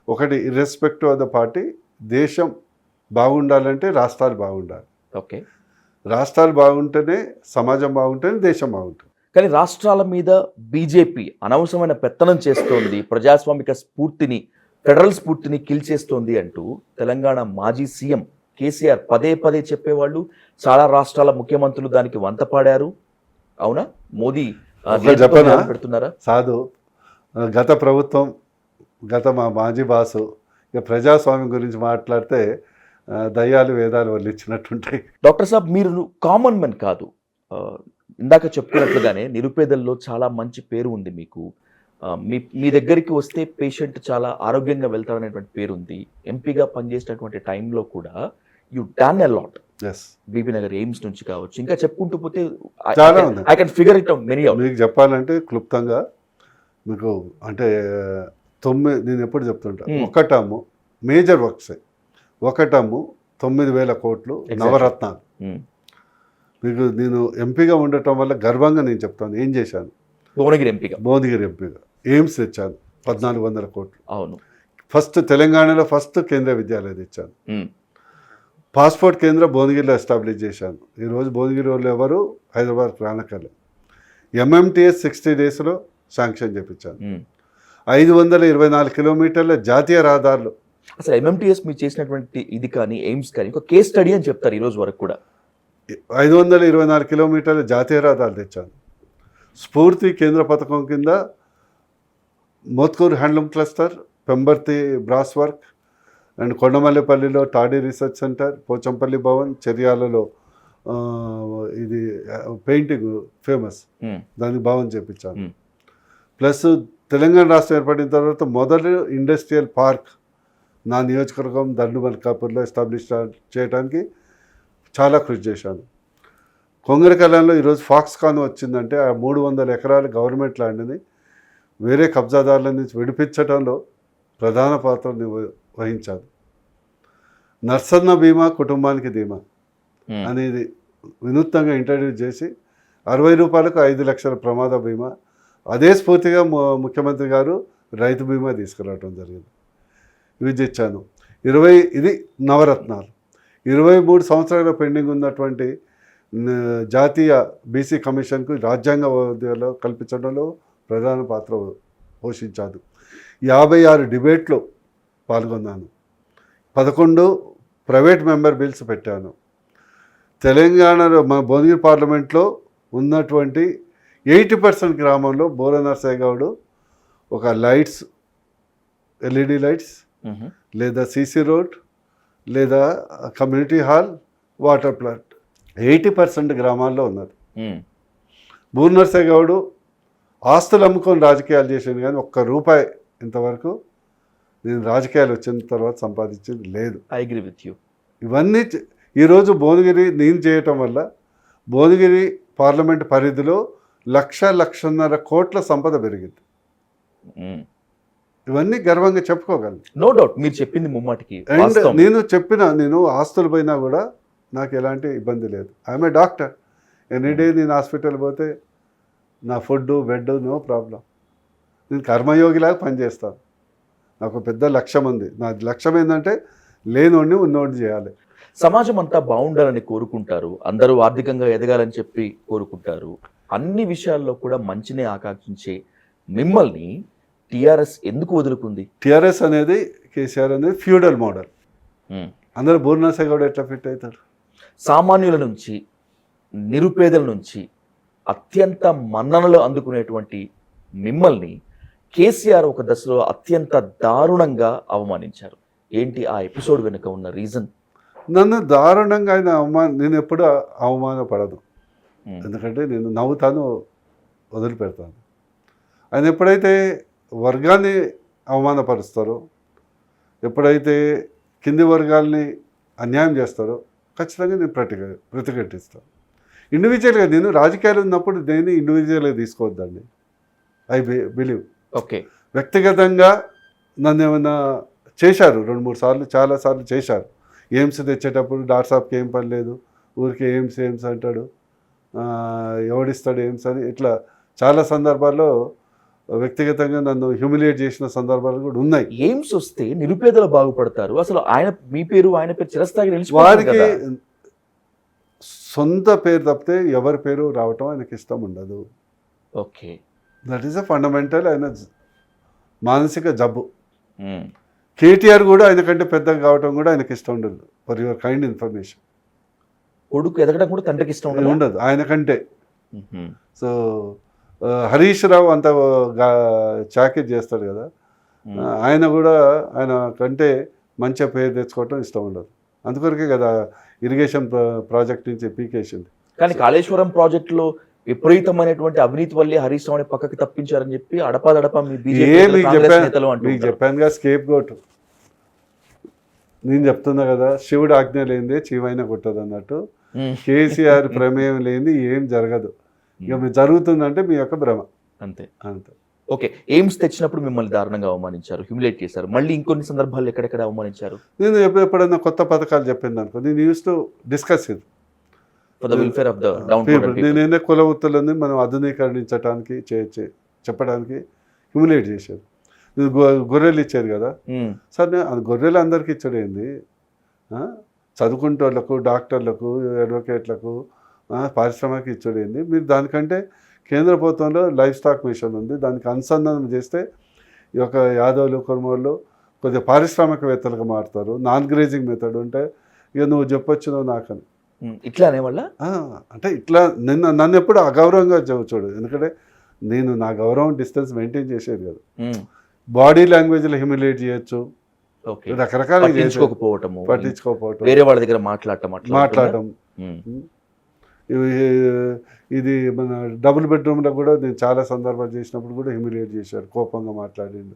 ఒకటి, ఇర్రెస్పెక్టివ్ ఆఫ్ ద పార్టీ, దేశం బాగుండాలంటే రాష్ట్రాలు బాగుండాలి, ఓకే. రాష్ట్రాలు బాగుంటేనే సమాజం బాగుంటేనే దేశం బాగుంటుంది. కానీ రాష్ట్రాల మీద బీజేపీ అనవసరమైన పెత్తనం చేస్తోంది, ప్రజాస్వామిక స్ఫూర్తిని, ఫెడరల్ స్ఫూర్తిని కిల్ చేస్తోంది అంటూ తెలంగాణ మాజీ సీఎం కేసీఆర్ పదే పదే చెప్పేవాళ్ళు. చాలా రాష్ట్రాల ముఖ్యమంత్రులు దానికి వంత పాడారు. అవునా? మోదీ చెప్పనా పెడుతున్నారా? సాధు, గత ప్రభుత్వం, మా మాజీ బాసు ఇక ప్రజాస్వామ్యం గురించి మాట్లాడితే దయ్యాలు వేదాలు వాళ్ళు ఇచ్చినట్టుంటాయి. డాక్టర్ సాబ్, మీరు కామన్ మెన్ కాదు. ఇందాక చెప్పుకున్నట్లుగానే నిరుపేదల్లో చాలా మంచి పేరు ఉంది మీకు. మీ దగ్గరికి వస్తే పేషెంట్ చాలా ఆరోగ్యంగా వెళ్తారనేటువంటి పేరు ఉంది. ఎంపీగా పనిచేసినటువంటి టైంలో కూడా you done a lot. Bibi Nagar AIIMS నుంచి కావచ్చు, ఇంకా చెప్పుకుంటూ పోతే చాలా ఉంది. I can figure it out many. మీకు చెప్పాలంటే క్లుప్తంగా మీకు అంటే 9, నేను ఎప్పుడు చెప్తుంటా, ఒకటమ్ము మేజర్ వర్క్స్, ఒకటమ్ము 9,000 కోట్లు నవరత్నాలు. మీకు నేను ఎంపీగా ఉండటం వల్ల గర్వంగా నేను చెప్తాను ఏం చేశాను. భువనగిరి ఎంపీగా ఎయిమ్స్ తెచ్చాను, 1,400 కోట్లు. అవును. ఫస్ట్ తెలంగాణలో ఫస్ట్ కేంద్రీయ విద్యాలయం తెచ్చాను. పాస్పోర్ట్ కేంద్రం భువనగిరిలో ఎస్టాబ్లిష్ చేశాను. ఈరోజు భువనగిరి వాళ్ళు ఎవరు హైదరాబాద్ రానక్కర్లేదు. MMTS 60 డేస్లో శాంక్షన్ చేయించాను. 524 కిలోమీటర్ల జాతీయ రహదారులు. అసలు MMTS మీరు చేసినటువంటి ఇది కానీ ఎయిమ్స్ కానీ ఒక కేస్ స్టడీ అని చెప్తారు ఈ రోజు వరకు కూడా. 524 కిలోమీటర్ల జాతీయ రహదారులు తెచ్చాను. స్ఫూర్తి కేంద్ర పథకం కింద Motkur handloom cluster, Pembarthi brass work and కొండమల్లిపల్లిలో toddy research centre, Pochampally Bhavan, చర్యాలలో ఇది పెయింటింగ్ ఫేమస్, దానికి భవన్ చేపించాను. ప్లస్ తెలంగాణ రాష్ట్రం ఏర్పడిన తర్వాత మొదటి ఇండస్ట్రియల్ పార్క్ నా నియోజకవర్గం దండుమల్కాపూర్లో ఎస్టాబ్లిష్ చేయడానికి చాలా కృషి చేశాను. కొంగరకల్యాణలో ఈరోజు ఫాక్స్కాన్ వచ్చిందంటే ఆ 300 ఎకరాల గవర్నమెంట్ ల్యాండ్ని వేరే కబ్జాదారుల నుంచి విడిపించడంలో ప్రధాన పాత్రని వహించాను. నర్సన్న బీమా కుటుంబానికి ధీమా అనేది వినూత్నంగా ఇంట్రడ్యూస్ చేసి 60 రూపాయలకు 5 లక్షల ప్రమాద బీమా, అదే స్ఫూర్తిగా ముఖ్యమంత్రి గారు రైతు బీమా తీసుకురావడం జరిగింది. ఇవి తెచ్చాను. ఇది నవరత్నాలు. 23 సంవత్సరాల పెండింగ్ ఉన్నటువంటి జాతీయ బీసీ కమిషన్కు రాజ్యాంగ హోదాలో కల్పించడంలో ప్రధాన పాత్ర పోషించాను. 56 డిబేట్లో పాల్గొన్నాను. 11 ప్రైవేట్ మెంబర్ బిల్స్ పెట్టాను. తెలంగాణలో మా భువనగిరి పార్లమెంట్లో ఉన్నటువంటి 80% గ్రామంలో బోర నర్సయ్య గౌడ్ ఒక లైట్స్, LED లైట్స్ లేదా CC రోడ్ లేదా కమ్యూనిటీ హాల్, వాటర్ ప్లాంట్ 80% గ్రామాల్లో ఉన్నది. బూర్నర్సే గౌడు ఆస్తులు అమ్ముకొని రాజకీయాలు చేసింది, కానీ ఒక్క రూపాయి ఇంతవరకు నేను రాజకీయాలు వచ్చిన తర్వాత సంపాదించింది లేదు. I agree with you. ఇవన్నీ ఈరోజు భువనగిరి నేను చేయటం వల్ల భువనగిరి పార్లమెంట్ పరిధిలో 1,00,00,000 కోట్ల సంపద పెరిగింది. ఇవన్నీ గర్వంగా చెప్పుకోగలను. నో డౌట్, మీరు చెప్పింది ముమ్మాటికి అండ్ వాస్తవం. నేను ఆస్తులు పోయినా కూడా నాకు ఎలాంటి ఇబ్బంది లేదు. I'm a doctor. ఎనీడే నేను హాస్పిటల్ పోతే నా ఫుడ్, బెడ్, నో ప్రాబ్లం. నేను కర్మయోగిలాగా పనిచేస్తాను. నాకు పెద్ద లక్ష్యం ఉంది. నా లక్ష్యం ఏంటంటే లేనోడిని ఉన్నోడిని చేయాలి. సమాజం అంతా బాగుండాలని కోరుకుంటారు, అందరూ ఆర్థికంగా ఎదగాలని చెప్పి కోరుకుంటారు. అన్ని విషయాల్లో కూడా మంచినే ఆకాంక్షించే మిమ్మల్ని టిఆర్ఎస్ ఎందుకు వదులుకుంది? టిఆర్ఎస్ అనేది, కేసీఆర్ అనేది ఫ్యూడల్ మోడల్. అందరూ బూర్నర్సే గౌడ్ ఎట్లా ఫిట్ అవుతారు? సామాన్యుల నుంచి, నిరుపేదల నుంచి అత్యంత మన్ననలు అందుకునేటువంటి మిమ్మల్ని కేసీఆర్ ఒక దశలో అత్యంత దారుణంగా అవమానించారు. ఏంటి ఆ ఎపిసోడ్ వెనుక ఉన్న రీజన్? నన్ను దారుణంగా ఆయన నేను ఎప్పుడు అవమానపడదు. ఎందుకంటే నేను నవ్వుతాను, వదిలిపెడతాను. ఆయన ఎప్పుడైతే వర్గాన్ని అవమానపరుస్తారో, ఎప్పుడైతే కింది వర్గాల్ని అన్యాయం చేస్తారో ఖచ్చితంగా నేను ప్రతిఘటిస్తాను. ఇండివిజువల్గా నేను రాజకీయాలు ఉన్నప్పుడు నేను ఇండివిజువల్గా తీసుకోవద్దండి. I believe. ఓకే, వ్యక్తిగతంగా నన్ను ఏమైనా చేశారు 2-3 సార్లు, చాలాసార్లు చేశారు. ఎయిమ్స్ తెచ్చేటప్పుడు డాక్టర్ ఏం పని లేదు, ఊరికి ఎయిమ్స్ అంటాడు, ఎవడిస్తాడు ఎయిమ్స్ అని, ఇట్లా చాలా సందర్భాల్లో వ్యక్తిగతంగా నన్ను హ్యూమిలియేట్ చేసిన సందర్భాలు కూడా ఉన్నాయి. ఎయిమ్స్ వస్తే నిరుపేదలు బాగుపడతారు. అసలు మీ పేరు ఆయన పేరు చిరస్థాయిగా వారికి సొంత పేరు తప్పితే ఎవరి పేరు రావటం ఆయనకి ఇష్టం ఉండదు. Okay, that is a fundamental ఆయన మానసిక జబ్బు. కేటీఆర్ కూడా ఆయన కంటే పెద్దగా కావటం కూడా ఆయనకి ఇష్టం ఉండదు. For your kind information. కొడుకు ఎదగడం కూడా తండ్రికి ఇష్టం ఉండదు ఆయన కంటే. సో హరీష్ రావు అంత చాకరీ చేస్తాడు కదా, ఆయన కూడా ఆయన కంటే మంచి పేరు తెచ్చుకోవటం ఇష్టం ఉండదు. అందుకొరకే కదా ఇరిగేషన్ ప్రాజెక్ట్ నుంచి పీకేసింది. కానీ కాళేశ్వరం ప్రాజెక్టులో విపరీతమైనటువంటి అవినీతి వల్లే హరీష్ రావుని పక్కకి తప్పించారని చెప్పి అడపాదడపా మీ మీకు చెప్పానుగా స్కేప్ గోట్. నేను చెప్తున్నా కదా, శివుడు ఆజ్ఞ లేనిదే చీవైనా కొట్టదు అన్నట్టు. కేసీఆర్ ప్రమేయం లేనిది ఏం జరగదు. ఇక మీరు జరుగుతుందంటే మీ యొక్క భ్రమ, అంతే. ఓకే, ఎయిమ్స్ తెచ్చినప్పుడు మిమ్మల్ని దారుణంగా అవమానించారు, హ్యూమిలేట్ చేశారు. మళ్ళీ ఇంకొన్ని సందర్భాల్లో ఎక్కడెక్కడ అవమానించారు? నేను ఎప్పుడైనా కొత్త పథకాలు చెప్పింది అనుకో, నేను యూస్ టు డిస్కస్ ఇది for the welfare of the down people. నేనే కుల వృత్తులని మనం ఆధునీకరించడానికి చెప్పడానికి హ్యూమిలేట్ చేశారు. నేను గొర్రెలు ఇచ్చేది కదా సార్, అది గొర్రెలు అందరికీ ఇచ్చాడు ఏంది? చదువుకుంటే వాళ్ళకు, డాక్టర్లకు, అడ్వకేట్లకు, పారిశ్రామిక ఇచ్చాడు ఏంది? మీరు దానికంటే కేంద్ర ప్రభుత్వంలో లైఫ్ స్టాక్ మిషన్ ఉంది, దానికి అనుసంధానం చేస్తే ఈ యొక్క యాదవులు, కుర్మోళ్ళు కొద్దిగా పారిశ్రామికవేత్తలుగా మారుతారు. నాన్ గ్రేజింగ్ మెథడ్ ఉంటే ఇక నువ్వు చెప్పొచ్చు నాకని ఇట్లా అనేవాళ్ళ. అంటే ఇట్లా నన్ను ఎప్పుడు అగౌరవంగా చూడు. ఎందుకంటే నేను నా గౌరవం డిస్టెన్స్ మెయింటైన్ చేసేది కదా. బాడీ లాంగ్వేజ్లో హ్యూమిలేట్ చేయొచ్చు, రకరకాల పట్టించుకోకపోవటం, వేరే వాళ్ళ దగ్గర మాట్లాడటం. ఇది మన డబుల్ బెడ్రూమ్లో కూడా నేను చాలా సందర్భాలు చేసినప్పుడు కూడా హ్యూమిలేట్ చేశారు, కోపంగా మాట్లాడిండు.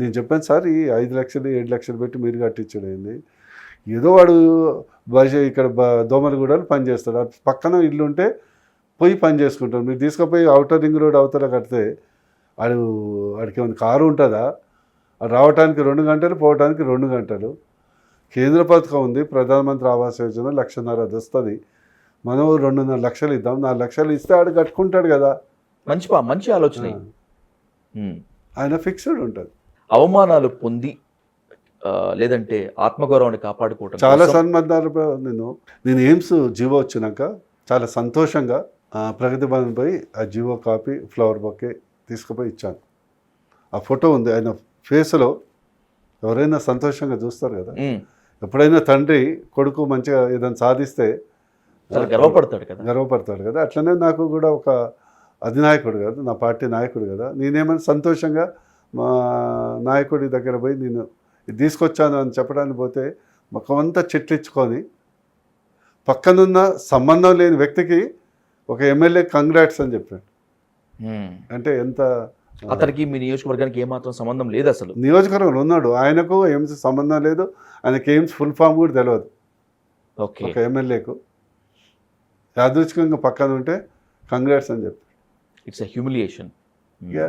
నేను చెప్పాను సార్, ఈ 5 లక్షలు 7 లక్షలు పెట్టి మీరు కట్టించడం ఏంది? ఏదో వాడు ఇక్కడ దోమలగూడలు పని చేస్తాడు, పక్కన ఇల్లు ఉంటే పోయి పని చేసుకుంటాడు. మీరు తీసుకుపోయి అవుటర్ రింగ్ రోడ్ అవతల కడితే వాడికి ఏమైనా కారు ఉంటుందా? రావడానికి 2 గంటలు, పోవడానికి 2 గంటలు. కేంద్ర పథకం ఉంది, ప్రధానమంత్రి ఆవాస్ యోజన 1,50,000 అది వస్తుంది. మనం 2.5 లక్షలు ఇద్దాం, 4 లక్షలు ఇస్తే ఆడు కట్టుకుంటాడు కదా. మంచి ఆలోచన. ఆయన ఫిక్స్డ్ ఉంటుంది. అవమానాలు పొంది లేదంటే ఆత్మగౌరవాన్ని కాపాడుకోవటం చాలా సందర్భాలు నేను ఎయిమ్స్ జీవో వచ్చినాక చాలా సంతోషంగా ప్రగతి భవన్ పోయి ఆ జీవో కాపీ, ఫ్లవర్ బొకే తీసుకుపోయి ఇచ్చాను. ఆ ఫోటో ఉంది, ఆయన ఫేస్లో ఎవరైనా సంతోషంగా చూస్తారు కదా. ఎప్పుడైనా తండ్రి కొడుకు మంచిగా ఏదైనా సాధిస్తే గర్వపడతాడు కదా. అట్లనే నాకు కూడా ఒక అధినాయకుడు కదా, నా పార్టీ నాయకుడు కదా, నేనేమైనా సంతోషంగా మా నాయకుడి దగ్గర పోయి నేను ఇది తీసుకొచ్చాను అని చెప్పడానికి పోతే మొక్కమంతా చెట్లిచ్చుకొని పక్కనున్న సంబంధం లేని వ్యక్తికి ఒక ఎమ్మెల్యే కంగ్రాట్స్ అని చెప్పాడు. అంటే ఎంత అతనికి మీ నియోజకవర్గానికి ఏమాత్రం సంబంధం లేదు అసలు. నియోజకవర్గంలో ఉన్నాడు, ఆయనకు ఎయిమ్స్ సంబంధం లేదు, ఆయనకి ఎయిమ్స్ ఫుల్ ఫామ్ కూడా తెలియదు. ఓకే. ఒక ఎమ్మెల్యేకు యాదృచ్ఛికంగా పక్కన ఉంటే కంగ్రాట్స్ అని చెప్పాడు. It's a humiliation. ఇక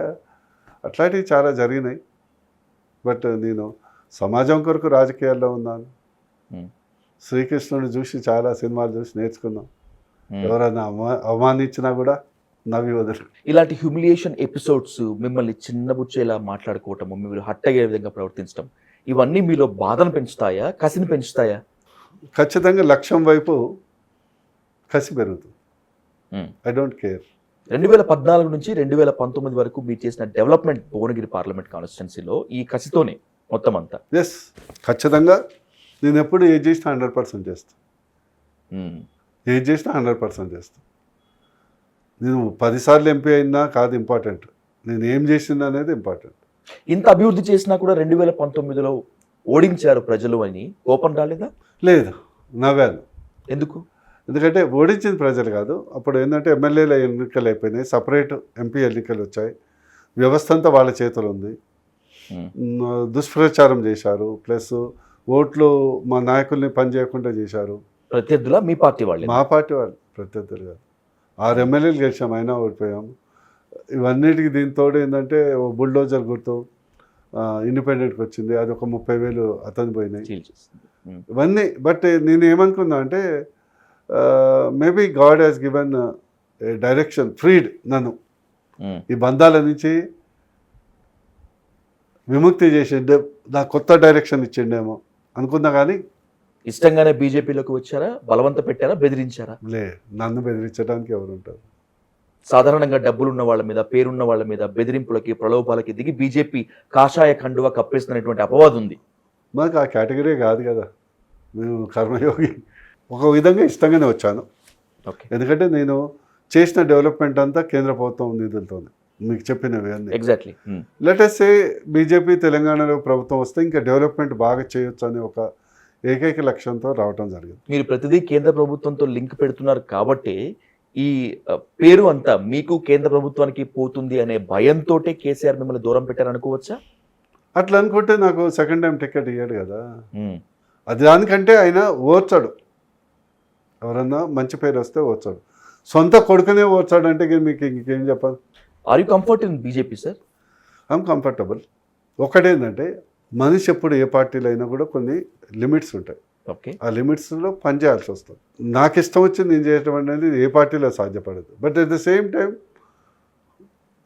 అట్లాంటివి చాలా జరిగినాయి. బట్ నేను సమాజం కొరకు రాజకీయాల్లో ఉన్నాను. శ్రీకృష్ణుని చూసి చాలా సినిమాలు చూసి నేర్చుకున్నాం. ఎవరైనా అవమానించినా కూడా నవ్వి వదలు. ఇలాంటి హ్యూమిలియేషన్ ఎపిసోడ్స్, మిమ్మల్ని చిన్నబుచ్చేలా మాట్లాడుకోవటము, మిమ్మల్ని హట్ అయ్యే విధంగా ప్రవర్తించడం, ఇవన్నీ మీలో బాధను పెంచుతాయా, కసిని పెంచుతాయా? ఖచ్చితంగా లక్ష్యం వైపు కసి పెరుగుతుంది. I don't care. 2014 నుంచి 2019 వరకు మీరు చేసిన డెవలప్మెంట్ భువనగిరి పార్లమెంట్ కాన్స్టిట్యున్సీలో ఈ కసితోనే మొత్తం అంతా. ఎస్, ఖచ్చితంగా నేను ఎప్పుడు ఏది చేసినా 100% చేస్తాను. ఏది చేసినా 100% చేస్తాను. నేను 10 సార్లు ఎంపీ అయినా కాదు ఇంపార్టెంట్, నేను ఏం చేసింది అనేది ఇంపార్టెంట్. ఇంత అభివృద్ధి చేసినా కూడా 2019లో ఓడించారు ప్రజలు అని కోపం రాలేదా? లేదు, నవ్వాను. ఎందుకు? ఎందుకంటే ఓడించింది ప్రజలు కాదు. అప్పుడు ఏంటంటే ఎమ్మెల్యేల ఎన్నికలు అయిపోయినాయి, సపరేట్ ఎంపీ ఎన్నికలు వచ్చాయి, వ్యవస్థ అంతా వాళ్ళ చేతులు ఉంది. దుష్ప్రచారం చేశారు, ప్లస్ ఓట్లు మా నాయకుల్ని పని చేయకుండా చేశారు. ప్రత్యర్థుల మీ పార్టీ వాళ్ళే? మా పార్టీ వాళ్ళు, ప్రత్యర్థులు కాదు. 6 ఎమ్మెల్యేలు గెలిచాము, అయినా ఓడిపోయాము. ఇవన్నిటికి దీంతో ఏంటంటే బుల్డోజర్ గుర్తు ఇండిపెండెంట్కి వచ్చింది, అది ఒక 30,000 అతను పోయినాయి ఇవన్నీ. బట్ నేను ఏమనుకున్నా అంటే maybe God has given direction, freed నన్ను ఈ బంధాల నుంచి విముక్తి చేసిండే, నాకు కొత్త డైరెక్షన్ ఇచ్చిండేమో అనుకున్నా. కానీ ఇష్టంగానే బీజేపీలోకి వచ్చారా, బలవంత పెట్టారా, బెదిరించారా? లే, నన్ను బెదిరించడానికి ఎవరు ఉంటారు? సాధారణంగా డబ్బులున్న వాళ్ళ మీద, పేరున్న వాళ్ళ మీద బెదిరింపులకి, ప్రలోభాలకి దిగి బీజేపీ కాషాయ కండువా కప్పేస్తున్నటువంటి అపవాదు ఉంది. మాకు ఆ కేటగిరీ కాదు కదా, మేము కర్మయోగి. ఒక విధంగా ఇష్టంగానే వచ్చాను. ఓకే. ఎందుకంటే నేను చేసిన డెవలప్మెంట్ అంతా కేంద్ర ప్రభుత్వం నిధులతోనే, మీకు చెప్పినవి అన్నీ. ఎగ్జాక్ట్లీ. లెటెస్ట్ సే బీజేపీ తెలంగాణలో ప్రభుత్వం వస్తే ఇంకా డెవలప్మెంట్ బాగా చేయొచ్చు అనే ఒక ఏకైక లక్ష్యంతో రావడం జరిగింది. మీరు ప్రతిదీ కేంద్ర ప్రభుత్వంతో లింక్ పెడుతున్నారు కాబట్టి ఈ పేరు అంతా మీకు కేంద్ర ప్రభుత్వానికి పోతుంది అనే భయంతో కేసీఆర్ మిమ్మల్ని దూరం పెట్టారనుకోవచ్చా? అట్లా అనుకుంటే నాకు సెకండ్ టైం టికెట్ ఇయ్యాడు కదా. అది దానికంటే ఆయన ఓర్చాడు, ఎవరన్నా మంచి పేరు వస్తే ఓర్చాడు. సొంత కొడుకునే ఓర్చాడు అంటే మీకు ఇంకేం చెప్పాలి? Are you comfort in BJP sir? I'm comfortable. ఒకటేంటంటే మనిషి ఎప్పుడు ఏ పార్టీలో అయినా కూడా కొన్ని లిమిట్స్ ఉంటాయి. ఓకే. ఆ లిమిట్స్లో పనిచేయాల్సి వస్తుంది. నాకు ఇష్టం వచ్చింది నేను చేయటం అనేది ఏ పార్టీలో సాధ్యపడదు. But at the same time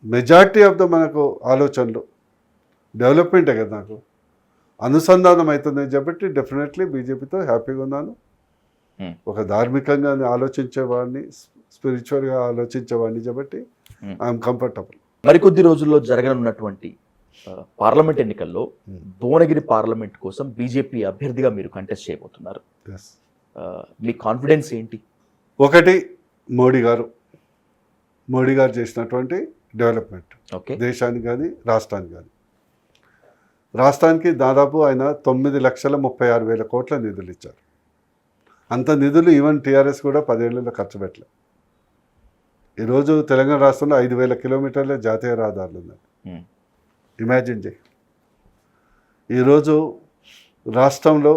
majority of the మనకు ఆలోచనలు డెవలప్మెంటే కదా, నాకు అనుసంధానం అవుతుంది కాబట్టి డెఫినెట్లీ బీజేపీతో హ్యాపీగా ఉన్నాను. ఒక ధార్మికంగా ఆలోచించేవాడిని, స్పిరిచువల్గా ఆలోచించేవాడిని కాబట్టి ఐఎమ్ కంఫర్టబుల్. మరికొద్ది రోజుల్లో జరగనున్నటువంటి పార్లమెంట్ ఎన్నికల్లో భువనగిరి పార్లమెంట్ కోసం బీజేపీ అభ్యర్థిగా మీరు కంటెస్ట్ చేయబోతున్నారు. మీ కాన్ఫిడెన్స్ ఏంటి? ఒకటి, మోడీ గారు చేసినటువంటి డెవలప్మెంట్ దేశానికి కానీ రాష్ట్రానికి కానీ. రాష్ట్రానికి దాదాపు ఆయన 9,36,000 కోట్ల నిధులు ఇచ్చారు. అంత నిధులు ఈవెన్ టీఆర్ఎస్ కూడా 10 ఏళ్లలో ఖర్చు పెట్టలే. ఈరోజు తెలంగాణ రాష్ట్రంలో 5,000 కిలోమీటర్ల జాతీయ రహదారులు ఉన్నాయి. ఇమాజిన్ చేయి. ఈరోజు రాష్ట్రంలో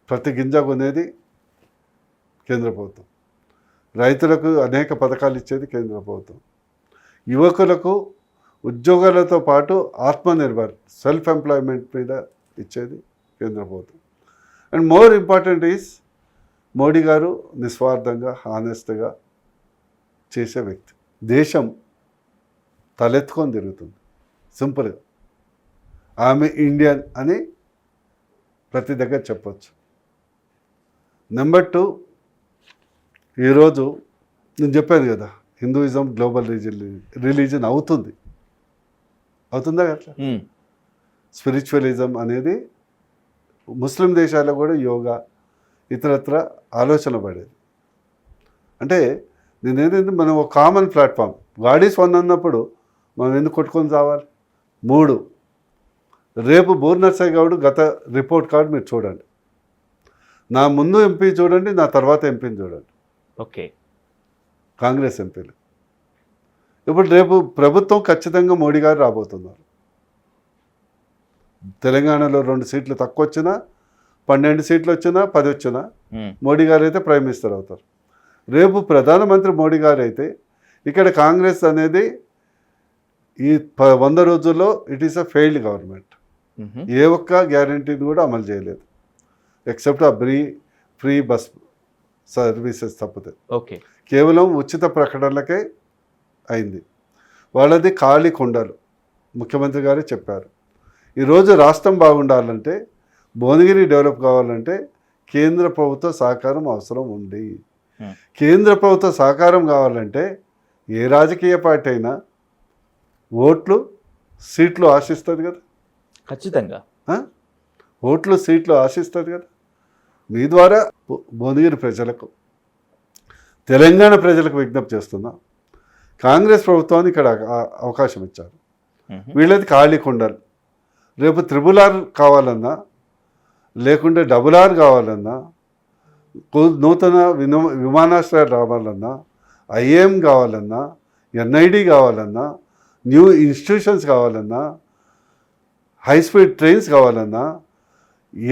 ప్రతి గింజ కొనేది కేంద్ర ప్రభుత్వం, రైతులకు అనేక పథకాలు ఇచ్చేది కేంద్ర ప్రభుత్వం, యువకులకు ఉద్యోగాలతో పాటు ఆత్మనిర్భర్ సెల్ఫ్ ఎంప్లాయ్మెంట్ మీద ఇచ్చేది కేంద్ర ప్రభుత్వం. And more important is Modi గారు నిస్వార్థంగా, హానెస్ట్గా చేసే వ్యక్తి. దేశం తలెత్తుకొని తిరుగుతుంది సింపుల్గా. ఆమె ఇండియన్ అని ప్రతి దగ్గర చెప్పచ్చు. నెంబర్ 2, ఈరోజు నేను చెప్పాను కదా, హిందూయిజం గ్లోబల్ రిలీజన్ అవుతుందా అట్లా? స్పిరిచువలిజం అనేది ముస్లిం దేశాల్లో కూడా యోగా ఇతరత్ర ఆలోచన పడేది. అంటే నేనేంటంటే మనం ఒక common platform, God is one అన్నప్పుడు మనం ఎందుకు కొట్టుకొని రావాలి? 3, రేపు బూర్ నర్సయ్య గౌడ్ గత రిపోర్ట్ కార్డు మీరు చూడండి, నా ముందు ఎంపీ చూడండి, నా తర్వాత ఎంపీని చూడండి, ఓకే. కాంగ్రెస్ ఎంపీలు. ఇప్పుడు రేపు ప్రభుత్వం ఖచ్చితంగా మోడీ గారు రాబోతున్నారు. తెలంగాణలో 2 సీట్లు తక్కువ వచ్చినా, 12 సీట్లు వచ్చినా, 10 వచ్చినా మోడీ గారు అయితే ప్రైమ్ మినిస్టర్ అవుతారు. రేపు ప్రధానమంత్రి మోడీ గారు అయితే ఇక్కడ కాంగ్రెస్ అనేది ఈ 100 రోజుల్లో it is a failed government. ఏ ఒక్క గ్యారంటీని కూడా అమలు చేయలేదు, ఎక్సెప్ట్ ఆ ఫ్రీ బస్ సర్వీసెస్ తప్పితే. ఓకే. కేవలం ఉచిత ప్రకటనలకే అయింది. వాళ్ళది ఖాళీ కుండలు. ముఖ్యమంత్రి గారే చెప్పారు, ఈరోజు రాష్ట్రం బాగుండాలంటే, భువనగిరి డెవలప్ కావాలంటే కేంద్ర ప్రభుత్వ సహకారం అవసరం ఉంది. కేంద్ర ప్రభుత్వ సహకారం కావాలంటే ఏ రాజకీయ పార్టీ అయినా ఓట్లు సీట్లు ఆశిస్తుంది కదా, ఖచ్చితంగా ఓట్లు సీట్లు ఆశిస్తుంది కదా. మీ ద్వారా భువనగిరి ప్రజలకు, తెలంగాణ ప్రజలకు విజ్ఞప్తి చేస్తున్నా, కాంగ్రెస్ ప్రభుత్వాన్ని ఇక్కడ అవకాశం ఇచ్చారు, వీళ్ళది ఖాళీ కుండలు. రేపు R కావాలన్నా, లేకుంటే R కావాలన్నా, నూతన విమానాశ్రయాలు రావాలన్నా, IAM కావాలన్నా, NID కావాలన్నా, న్యూ ఇన్స్టిట్యూషన్స్ కావాలన్నా, హై స్పీడ్ ట్రైన్స్ కావాలన్నా,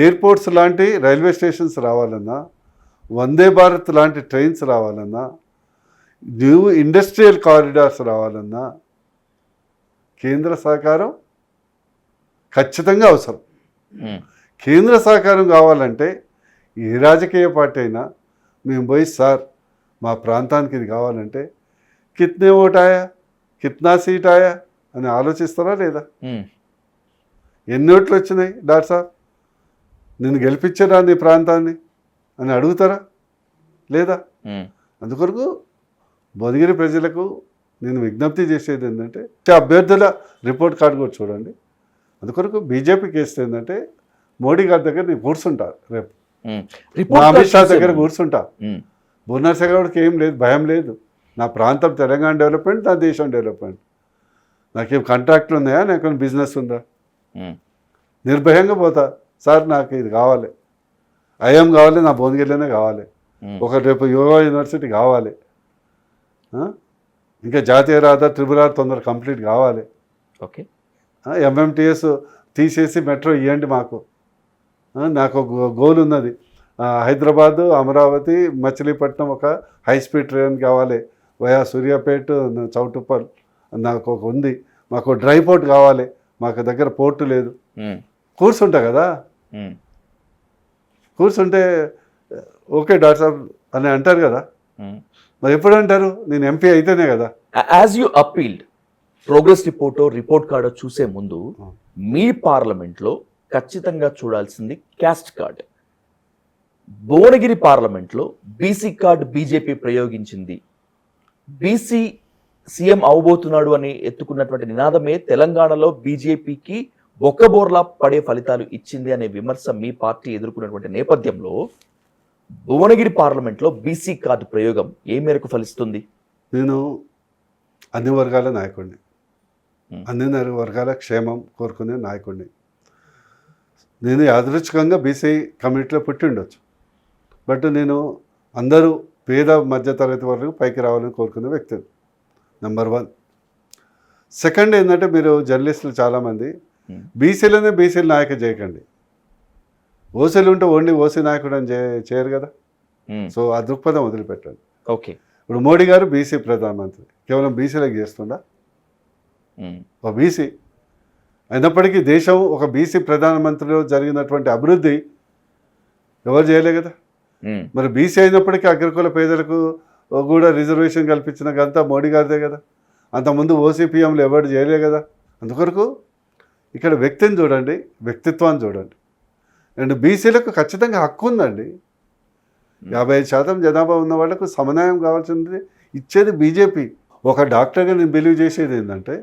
ఎయిర్పోర్ట్స్ లాంటి రైల్వే స్టేషన్స్ రావాలన్నా, వందే భారత్ లాంటి ట్రైన్స్ రావాలన్నా, న్యూ ఇండస్ట్రియల్ కారిడార్స్ రావాలన్నా కేంద్ర సహకారం ఖచ్చితంగా అవసరం. కేంద్ర సహకారం కావాలంటే ఏ రాజకీయ పార్టీ అయినా మేము పోయి, సార్ మా ప్రాంతానికి ఇది కావాలంటే కిత్నే ఓట్ ఆయా, కిత్నా సీట్ ఆయా అని ఆలోచిస్తారా లేదా? ఎన్ని ఓట్లు వచ్చినాయి డాక్టర్ సార్, నిన్ను గెలిపించరా నీ ప్రాంతాన్ని అని అడుగుతారా లేదా? అందుకొరకు భువనగిరి ప్రజలకు నేను విజ్ఞప్తి చేసేది ఏంటంటే, అభ్యర్థుల రిపోర్ట్ కార్డు కూడా చూడండి. అందుకొరకు బీజేపీకి వేస్తే ఏంటంటే, మోడీ గారి దగ్గర నేను కూర్చుంటా, రేపు మా అమిత్ షా దగ్గర కూర్చుంటా. బూర్ గౌడ్కి ఏం లేదు, భయం లేదు. నా ప్రాంతం తెలంగాణ డెవలప్మెంట్, నా దేశం డెవలప్మెంట్. నాకేం కాంట్రాక్ట్లు ఉన్నాయా, నాకు బిజినెస్ ఉందా? నిర్భయంగా పోతా, సార్ నాకు ఇది కావాలి, IAM కావాలి, నా భువనగిరిలోనే కావాలి, ఒక రేపు యోగా యూనివర్సిటీ కావాలి, ఇంకా జాతీయ రహదారి R తొందర కంప్లీట్ కావాలి, ఓకే. MMTS తీసేసి మెట్రో ఇవ్వండి మాకు. నాకు ఒక గోల్ ఉన్నది, హైదరాబాదు, అమరావతి, మచిలీపట్నం ఒక హై స్పీడ్ ట్రైన్ కావాలి, వయా సూర్యాపేట, చౌటుప్పల్ నాకు ఒక ఉంది, మాకు డ్రై పోర్ట్ కావాలి, మాకు దగ్గర పోర్టు లేదు. కూర్చుంటా కదా, కూర్చుంటే ఓకే డాక్టర్ సాబ్ అని అంటారు కదా. మరి ఎప్పుడు అంటారు? నేను ఎంపీ అయితేనే కదా. As you appealed progress report card చూసే ముందు మీ పార్లమెంట్లో ఖచ్చితంగా చూడాల్సింది క్యాస్ట్ కార్డ్. భువనగిరి పార్లమెంట్లో బీసీ కార్డ్ బీజేపీ ప్రయోగించింది. బీసీ సీఎం అవబోతున్నాడు అని ఎత్తుకున్నటువంటి నినాదమే తెలంగాణలో బీజేపీకి బొక్కబోర్లా పడే ఫలితాలు ఇచ్చింది అనే విమర్శ మీ పార్టీ ఎదుర్కొన్నటువంటి నేపథ్యంలో భువనగిరి పార్లమెంట్లో బీసీ కార్డు ప్రయోగం ఏ మేరకు ఫలిస్తుంది? నేను అన్ని వర్గాల నాయకుడిని, అన్ని వర్గాల క్షేమం కోరుకునే నాయకుడిని. నేను యాదృచ్ఛికంగా బీసీ కమ్యూనిటీలో పుట్టి ఉండొచ్చు, బట్ నేను అందరూ పేద మధ్యతరగతి వరకు పైకి రావాలని కోరుకునే వ్యక్తిని, నెంబర్ 1. సెకండ్ ఏంటంటే, మీరు జర్నలిస్టులు చాలామంది బీసీలనే బీసీలు నాయకుడు చేయకండి, ఓసీలు ఉంటే ఓన్లీ ఓసీ నాయకుడు అని చేయరు కదా. సో ఆ దృక్పథం వదిలిపెట్టండి. ఓకే. ఇప్పుడు మోడీ గారు బీసీ ప్రధానమంత్రి, కేవలం బీసీలకు చేస్తుండా? ఒక బీసీ అయినప్పటికీ దేశం ఒక బీసీ ప్రధానమంత్రిలో జరిగినటువంటి అభివృద్ధి ఎవరు చేయలే కదా. మరి బీసీ అయినప్పటికీ అగ్రకుల పేదలకు కూడా రిజర్వేషన్ కల్పించిన గంతా మోడీ గారిదే కదా. అంతకుముందు ఓసీపీఎంలు ఎవరు చేయలే కదా. అందుకొరకు ఇక్కడ వ్యక్తిని చూడండి, వ్యక్తిత్వాన్ని చూడండి. అండ్ బీసీలకు ఖచ్చితంగా హక్కు ఉందండి. 55% జనాభా ఉన్న వాళ్ళకు సమన్వయం కావాల్సింది ఇచ్చేది బీజేపీ. ఒక డాక్టర్గా నేను బిలీవ్ చేసేది ఏంటంటే,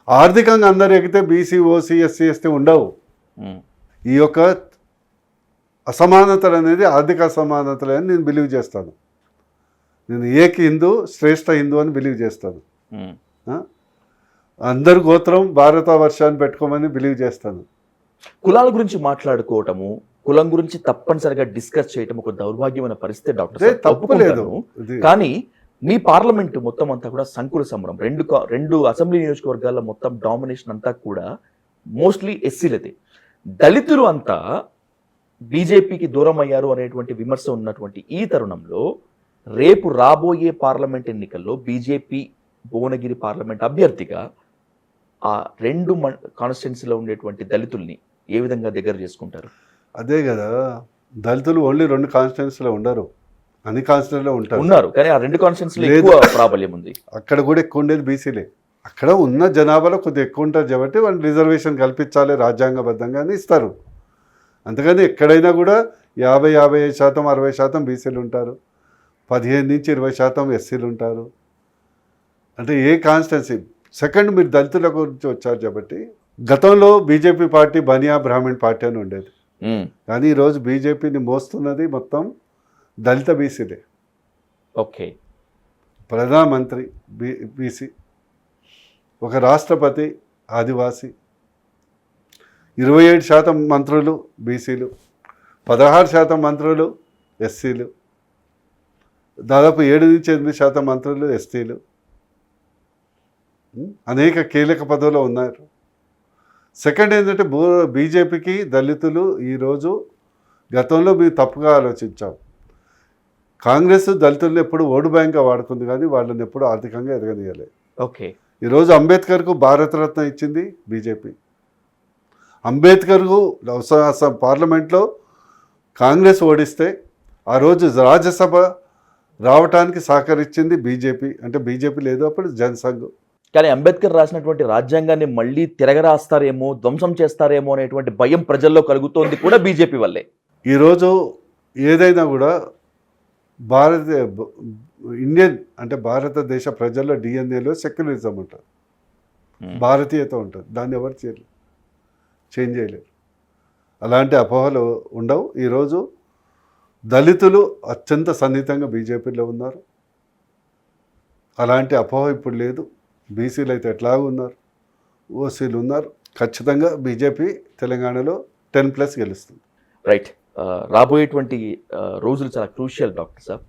ఆర్థికంగా అందరు ఎక్కితే బీసీ, ఓసీ, ఎస్సీ, ఎస్టీ ఉండవు. ఈ యొక్క అసమానతలు అనేది ఆర్థిక అసమానతలు అని నేను బిలీవ్ చేస్తాను. నేను ఏక హిందూ శ్రేష్ఠ హిందూ అని బిలీవ్ చేస్తాను. అందరు గోత్రం భారత వర్షాన్ని పెట్టుకోమని బిలీవ్ చేస్తాను. కులాల గురించి మాట్లాడుకోవటము, కులం గురించి తప్పనిసరిగా డిస్కస్ చేయటం ఒక దౌర్భాగ్యమైన పరిస్థితి డాక్టర్ అదే సాబ్. తప్పులేదు. ఒప్పుకుంటాను. ఇది కానీ మీ పార్లమెంట్ మొత్తం అంతా కూడా సంకుల సమరం, రెండు అసెంబ్లీ నియోజకవర్గాల్లో మొత్తం డామినేషన్ అంతా కూడా మోస్ట్లీ ఎస్సీలదే. దళితులు అంతా బీజేపీకి దూరం అయ్యారు అనేటువంటి విమర్శ ఉన్నటువంటి ఈ తరుణంలో రేపు రాబోయే పార్లమెంట్ ఎన్నికల్లో బీజేపీ భువనగిరి పార్లమెంట్ అభ్యర్థిగా ఆ రెండు కాన్స్టిట్యున్సీలో ఉండేటువంటి దళితుల్ని ఏ విధంగా దగ్గర చేసుకుంటారు? అదే కదా, దళితులు ఓన్లీ 2 కాన్స్టిట్యున్సీలో ఉండరు, అన్ని కాన్స్టిట్యున్సీలో ఉంటారు. ఉన్నారు, కానీ ఆ రెండు కాన్స్టిట్యున్సీలో లేదు. ఎక్కువ ప్రాబల్యం ఉంది. అక్కడ కూడా ఎక్కువ ఉండేది బీసీలే. అక్కడ ఉన్న జనాభాలో కొద్దిగా ఎక్కువ ఉంటారు కాబట్టి వాళ్ళు రిజర్వేషన్ కల్పించాలి, రాజ్యాంగబద్ధంగానే ఇస్తారు. అంతకని ఎక్కడైనా కూడా 50-55%, 60% బీసీలు ఉంటారు, 15-20% ఎస్సీలు ఉంటారు. అంటే ఏ కాన్స్టిట్యున్సీ. సెకండ్, మీరు దళితుల గురించి వచ్చారు కాబట్టి గతంలో BJP party Bania Brahmin party అని ఉండేది. కానీ ఈరోజు బీజేపీని మోస్తున్నది మొత్తం దళిత బీసీలే. ఓకే. ప్రధానమంత్రి బీసీ, ఒక రాష్ట్రపతి ఆదివాసీ, 27% మంత్రులు బీసీలు, 16% మంత్రులు ఎస్సీలు, దాదాపు 7-8% మంత్రులు ఎస్టీలు, అనేక కీలక పదవులు ఉన్నారు. సెకండ్ ఏంటంటే బీజేపీకి దళితులు ఈరోజు, గతంలో మేము తప్పుగా ఆలోచించాం. కాంగ్రెస్ దళితులను ఎప్పుడు ఓటు బ్యాంక్గా వాడుకుంది కానీ వాళ్ళని ఎప్పుడు ఆర్థికంగా ఎదగనీయలేదు. ఓకే. ఈరోజు అంబేద్కర్కు భారతరత్న ఇచ్చింది బీజేపీ. అంబేద్కర్కు పార్లమెంట్లో కాంగ్రెస్ ఓడిస్తే ఆ రోజు రాజ్యసభ రావటానికి సహకరించింది బీజేపీ. అంటే బీజేపీ లేదు అప్పుడు జనసంఘ్. కానీ అంబేద్కర్ రాసినటువంటి రాజ్యాంగాన్ని మళ్ళీ తిరగరాస్తారేమో, ధ్వంసం చేస్తారేమో అనేటువంటి భయం ప్రజల్లో కలుగుతోంది కూడా బీజేపీ వల్లే. ఈరోజు ఏదైనా కూడా ఇండియన్ అంటే భారతదేశ ప్రజల్లో డిఎన్ఏలో సెక్యులరిజం ఉంటుంది, భారతీయత ఉంటుంది. దాన్ని ఎవరు చేంజ్ చేయలేరు. అలాంటి అపోహలు ఉండవు. ఈరోజు దళితులు అత్యంత సన్నిహితంగా బీజేపీలో ఉన్నారు. అలాంటి అపోహ ఇప్పుడు లేదు. బీసీలు అయితే ఎట్లాగూ ఉన్నారు, ఓసీలు ఉన్నారు. ఖచ్చితంగా బీజేపీ తెలంగాణలో 10+ గెలుస్తుంది. రైట్. రాబోయేటువంటి రోజులు చాలా క్రూషియల్ డాక్టర్ సాబ్.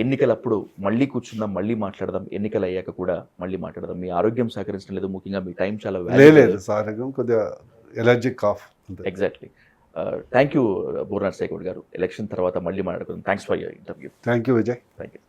ఎన్నికలప్పుడు మళ్ళీ కూర్చుందాం, మళ్ళీ మాట్లాడదాం, ఎన్నికలు అయ్యాక కూడా మళ్ళీ మాట్లాడదాం. మీ ఆరోగ్యం సహకరించడం లేదు, ముఖ్యంగా మీ టైం చాలా లేదు సారగం, కొద్దిగా allergic cough. Exactly. Thank you బూర్నాథ్ శేఖర్ గారు. ఎలక్షన్ తర్వాత మళ్ళీ మాట్లాడుకుందాం. Thanks for your interview. Thank you Vijay. Thank you.